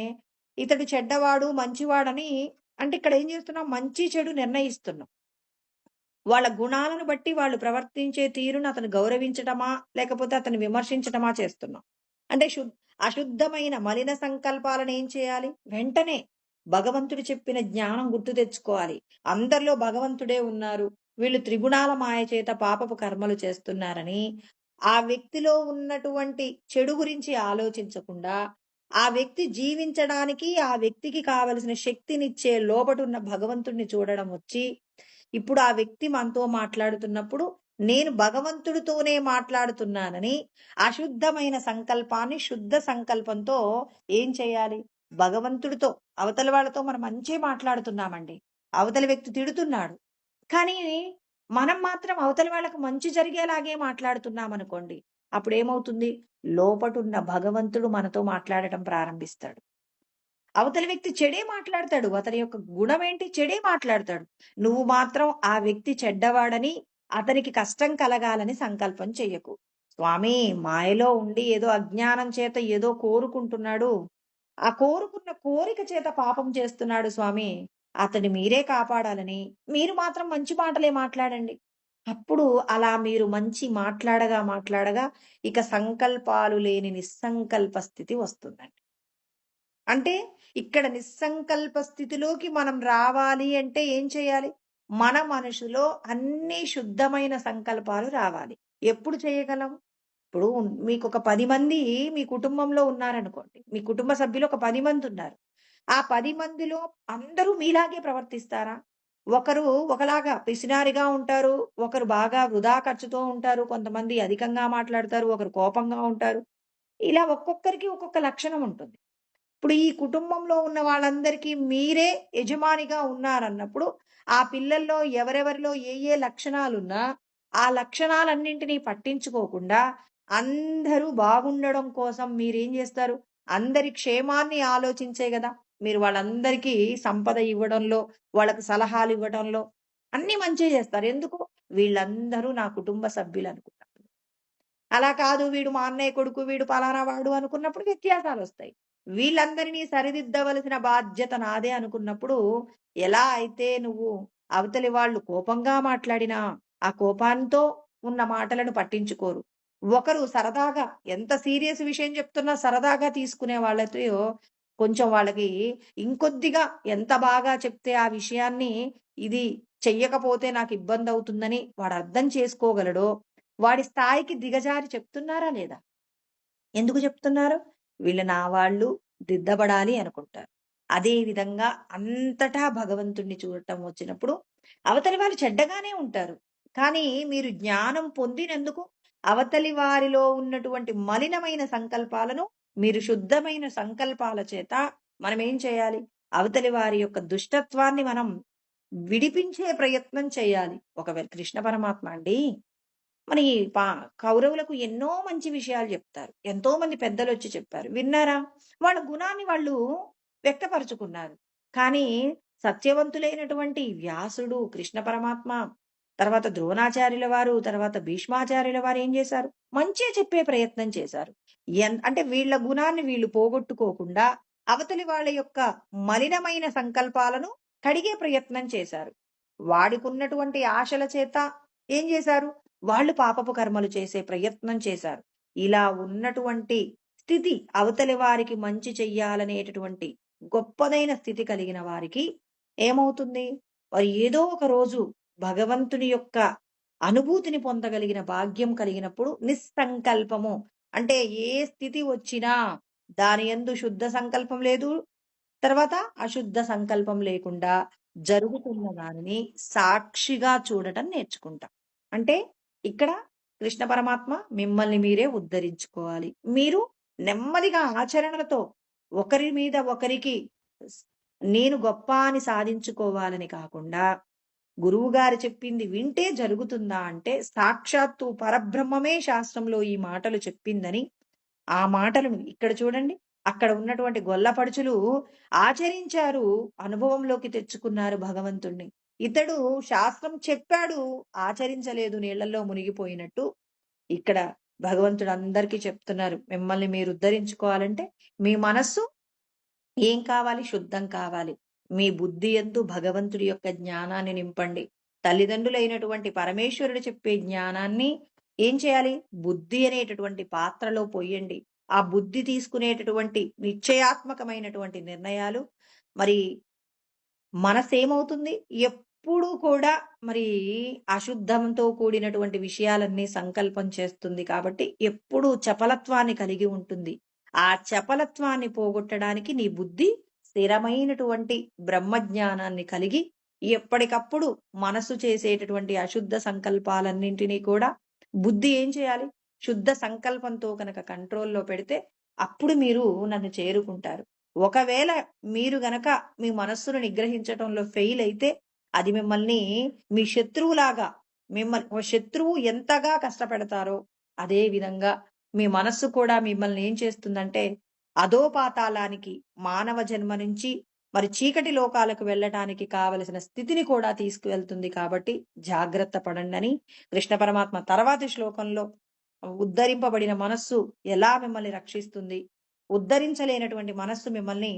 ఇతడు చెడ్డవాడు, మంచివాడని అంటే ఇక్కడ ఏం చేస్తున్నాం? మంచి చెడు నిర్ణయిస్తున్నాం. వాళ్ళ గుణాలను బట్టి వాళ్ళు ప్రవర్తించే తీరును అతను గౌరవించటమా, లేకపోతే అతన్ని విమర్శించటమా చేస్తున్నాం. అంటే అశుద్ధమైన మలిన సంకల్పాలను ఏం చేయాలి? వెంటనే భగవంతుడు చెప్పిన జ్ఞానం గుర్తు తెచ్చుకోవాలి. అందరిలో భగవంతుడే ఉన్నారు, వీళ్ళు త్రిగుణాల మాయ చేత పాపపు కర్మలు చేస్తున్నారని ఆ వ్యక్తిలో ఉన్నటువంటి చెడు గురించి ఆలోచించకుండా ఆ వ్యక్తి జీవించడానికి ఆ వ్యక్తికి కావలసిన శక్తినిచ్చే లోబటున్న భగవంతుడిని చూడడం వచ్చి, ఇప్పుడు ఆ వ్యక్తి మనతో మాట్లాడుతున్నప్పుడు నేను భగవంతుడితోనే మాట్లాడుతున్నానని అశుద్ధమైన సంకల్పాన్ని శుద్ధ సంకల్పంతో ఏం చేయాలి? భగవంతుడితో, అవతల వాళ్ళతో మనం మంచి మాట్లాడుతున్నామండి, అవతలి వ్యక్తి తిడుతున్నాడు, కానీ మనం మాత్రం అవతలి వాళ్ళకు మంచి జరిగేలాగే మాట్లాడుతున్నాం అనుకోండి, అప్పుడు ఏమవుతుంది? లోపటున్న భగవంతుడు మనతో మాట్లాడటం ప్రారంభిస్తాడు. అవతలి వ్యక్తి చెడే మాట్లాడతాడు, అతని యొక్క గుణం ఏంటి? చెడే మాట్లాడతాడు. నువ్వు మాత్రం ఆ వ్యక్తి చెడ్డవాడని అతనికి కష్టం కలగాలని సంకల్పం చెయ్యకు. స్వామి మాయలో ఉండి ఏదో అజ్ఞానం చేత ఏదో కోరుకుంటున్నాడు, ఆ కోరుకున్న కోరిక చేత పాపం చేస్తున్నాడు స్వామి, అతని మీరే కాపాడాలని మీరు మాత్రం మంచి మాటలే మాట్లాడండి. అప్పుడు అలా మీరు మంచి మాట్లాడగా మాట్లాడగా ఇక సంకల్పాలు లేని నిస్సంకల్ప స్థితి వస్తుందండి. అంటే ఇక్కడ నిస్సంకల్ప స్థితిలోకి మనం రావాలి అంటే ఏం చేయాలి? మన మనసులో అన్ని శుద్ధమైన సంకల్పాలు రావాలి. ఎప్పుడు చేయగలం? ఇప్పుడు మీకు ఒక 10 మంది మీ కుటుంబంలో ఉన్నారనుకోండి. మీ కుటుంబ సభ్యులు ఒక 10 మంది ఉన్నారు. ఆ 10 మందిలో అందరూ మీలాగే ప్రవర్తిస్తారా? ఒకరు ఒకలాగా పిసినారిగా ఉంటారు, ఒకరు బాగా వృధా ఖర్చుతో ఉంటారు, కొంతమంది అధికంగా మాట్లాడతారు, ఒకరు కోపంగా ఉంటారు. ఇలా ఒక్కొక్కరికి ఒక్కొక్క లక్షణం ఉంటుంది. ఇప్పుడు ఈ కుటుంబంలో ఉన్న వాళ్ళందరికీ మీరే యజమానిగా ఉన్నారన్నప్పుడు ఆ పిల్లల్లో ఎవరెవరిలో ఏ ఏ లక్షణాలున్నా ఆ లక్షణాలన్నింటినీ పట్టించుకోకుండా అందరూ బాగుండడం కోసం మీరేం చేస్తారు? అందరి క్షేమాన్ని ఆలోచించే కదా మీరు వాళ్ళందరికీ సంపద ఇవ్వడంలో, వాళ్ళకి సలహాలు ఇవ్వడంలో అన్ని మంచి చేస్తారు. ఎందుకు? వీళ్ళందరూ నా కుటుంబ సభ్యులు అనుకుంటారు. అలా కాదు, వీడు మా అన్నయ్య కొడుకు, వీడు పలానా వాడు అనుకున్నప్పుడు వ్యత్యాసాలు వస్తాయి. వీళ్ళందరినీ సరిదిద్దవలసిన బాధ్యత నాదే అనుకున్నప్పుడు ఎలా అయితే నువ్వు అవతలి వాళ్ళు కోపంగా మాట్లాడినా ఆ కోపంతో ఉన్న మాటలను పట్టించుకోరు. ఒకరు సరదాగా ఎంత సీరియస్ విషయం చెప్తున్నా సరదాగా తీసుకునే వాళ్ళతో కొంచెం వాళ్ళకి ఇంకొద్దిగా ఎంత బాగా చెప్తే ఆ విషయాన్ని ఇది చెయ్యకపోతే నాకు ఇబ్బంది అవుతుందని వాడు అర్థం చేసుకోగలడో వాడి స్థాయికి దిగజారి చెప్తున్నారా లేదా? ఎందుకు చెప్తున్నారు? వీళ్ళు నా వాళ్ళు, దిద్దబడాలి అనుకుంటారు. అదే విధంగా అంతటా భగవంతుణ్ణి చూడటం వచ్చినప్పుడు అవతలి వాళ్ళు చెడ్డగానే ఉంటారు. కానీ మీరు జ్ఞానం పొందినందుకు అవతలి వారిలో ఉన్నటువంటి మలినమైన సంకల్పాలను మీరు శుద్ధమైన సంకల్పాల చేత మనం ఏం చేయాలి? అవతలి వారి యొక్క దుష్టత్వాన్ని మనం విడిపించే ప్రయత్నం చేయాలి. ఒకవేళ కృష్ణ పరమాత్మ అండి మరి కౌరవులకు ఎన్నో మంచి విషయాలు చెప్తారు. ఎంతో మంది పెద్దలొచ్చి చెప్పారు. విన్నారా? వాళ్ళ గుణాన్ని వాళ్ళు వ్యక్తపరుచుకున్నారు. కానీ సత్యవంతులైనటువంటి వ్యాసుడు, కృష్ణ పరమాత్మ, తర్వాత ద్రోణాచార్యుల వారు, తర్వాత భీష్మాచార్యుల వారు ఏం చేశారు? మంచే చెప్పే ప్రయత్నం చేశారు. అంటే వీళ్ళ గుణాన్ని వీళ్ళు పోగొట్టుకోకుండా అవతలి వాళ్ళ యొక్క మలినమైన సంకల్పాలను కడిగే ప్రయత్నం చేశారు. వాడికున్నటువంటి ఆశల చేత ఏం చేశారు? వాళ్ళు పాపపు కర్మలు చేసే ప్రయత్నం చేశారు. ఇలా ఉన్నటువంటి స్థితి అవతలి వారికి మంచి చెయ్యాలనేటటువంటి గొప్పదైన స్థితి కలిగిన వారికి ఏమవుతుంది? వారు ఏదో ఒక రోజు భగవంతుని యొక్క అనుభూతిని పొందగలిగిన భాగ్యం కలిగినప్పుడు నిస్సంకల్పము అంటే ఏ స్థితి వచ్చినా దాని యందు శుద్ధ సంకల్పం లేదు. తర్వాత అశుద్ధ సంకల్పం లేకుండా జరుగుతున్న దానిని సాక్షిగా చూడటం నేర్చుకుంటాం. అంటే ఇక్కడ కృష్ణ పరమాత్మ మిమ్మల్ని మీరే ఉద్ధరించుకోవాలి. మీరు నెమ్మదిగా ఆచరణలతో ఒకరి మీద ఒకరికి స్ నేను గొప్ప అని సాధించుకోవాలని కాకుండా, గురువుగారు చెప్పింది వింటే జరుగుతుందా అంటే, సాక్షాత్తు పరబ్రహ్మమే శాస్త్రంలో ఈ మాటలు చెప్పిందని ఆ మాటలను ఇక్కడ చూడండి. అక్కడ ఉన్నటువంటి గొల్లపడుచులు ఆచరించారు. అనుభవంలోకి తెచ్చుకున్నారు భగవంతుణ్ణి. ఇతడు శాస్త్రం చెప్పాడు, ఆచరించలేదు నీళ్లలో మునిగిపోయినట్టు. ఇక్కడ భగవంతుడు అందరికీ చెప్తున్నారు. మిమ్మల్ని మీరు ఉద్ధరించుకోవాలంటే మీ మనస్సు ఏం కావాలి? శుద్ధం కావాలి. మీ బుద్ధి యందు భగవంతుడి యొక్క జ్ఞానాన్ని నింపండి. తల్లిదండ్రులైనటువంటి పరమేశ్వరుడు చెప్పే జ్ఞానాన్ని ఏం చేయాలి? బుద్ధి అనేటటువంటి పాత్రలో పొయ్యండి. ఆ బుద్ధి తీసుకునేటటువంటి నిశ్చయాత్మకమైనటువంటి నిర్ణయాలు మరి మనసేమవుతుంది? ఎప్పుడూ కూడా మరి అశుద్ధంతో కూడినటువంటి విషయాలన్నీ సంకల్పం చేస్తుంది కాబట్టి ఎప్పుడూ చపలత్వాన్ని కలిగి ఉంటుంది. ఆ చపలత్వాన్ని పోగొట్టడానికి నీ బుద్ధి స్థిరమైనటువంటి బ్రహ్మజ్ఞానాన్ని కలిగి ఎప్పటికప్పుడు మనసు చేసేటటువంటి అశుద్ధ సంకల్పాలన్నింటినీ కూడా బుద్ధి ఏం చేయాలి? శుద్ధ సంకల్పంతో కనుక కంట్రోల్‌లో పెడితే అప్పుడు మీరు నన్ను చేరుకుంటారు. ఒకవేళ మీరు గనక మీ మనస్సును నిగ్రహించటంలో ఫెయిల్ అయితే అది మిమ్మల్ని మీ శత్రువులాగా ఓ శత్రువు ఎంతగా కష్టపెడతారో అదే విధంగా మీ మనస్సు కూడా మిమ్మల్ని ఏం చేస్తుందంటే అధోపాతాళానికి మానవ జన్మ నుంచి మరి చీకటి లోకాలకు వెళ్ళటానికి కావలసిన స్థితిని కూడా తీసుకువెళ్తుంది కాబట్టి జాగ్రత్త పడండి కృష్ణ పరమాత్మ తర్వాతి శ్లోకంలో ఉద్ధరింపబడిన మనస్సు ఎలా మిమ్మల్ని రక్షిస్తుంది, ఉద్ధరించలేనటువంటి మనస్సు మిమ్మల్ని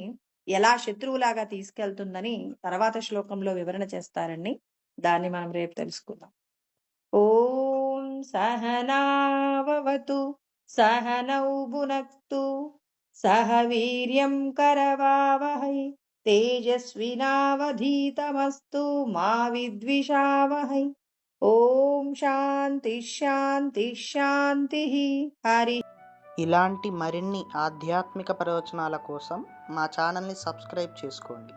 ఎలా శత్రువులాగా తీసుకెళ్తుందని తర్వాత శ్లోకంలో వివరణ చేస్తారండి. దాన్ని మనం రేపు తెలుసుకుందాం. ఓం సహనావవతు సహనౌ భునక్తు సహ వీర్యం కరవావహై తేజస్వినావధీతమస్తు మా విద్విషావహై. ఓం శాంతి శాంతి శాంతి. హరి. ఇలాంటి మరిన్ని ఆధ్యాత్మిక ప్రవచనాల కోసం మా ఛానల్ని సబ్స్క్రైబ్ చేసుకోండి.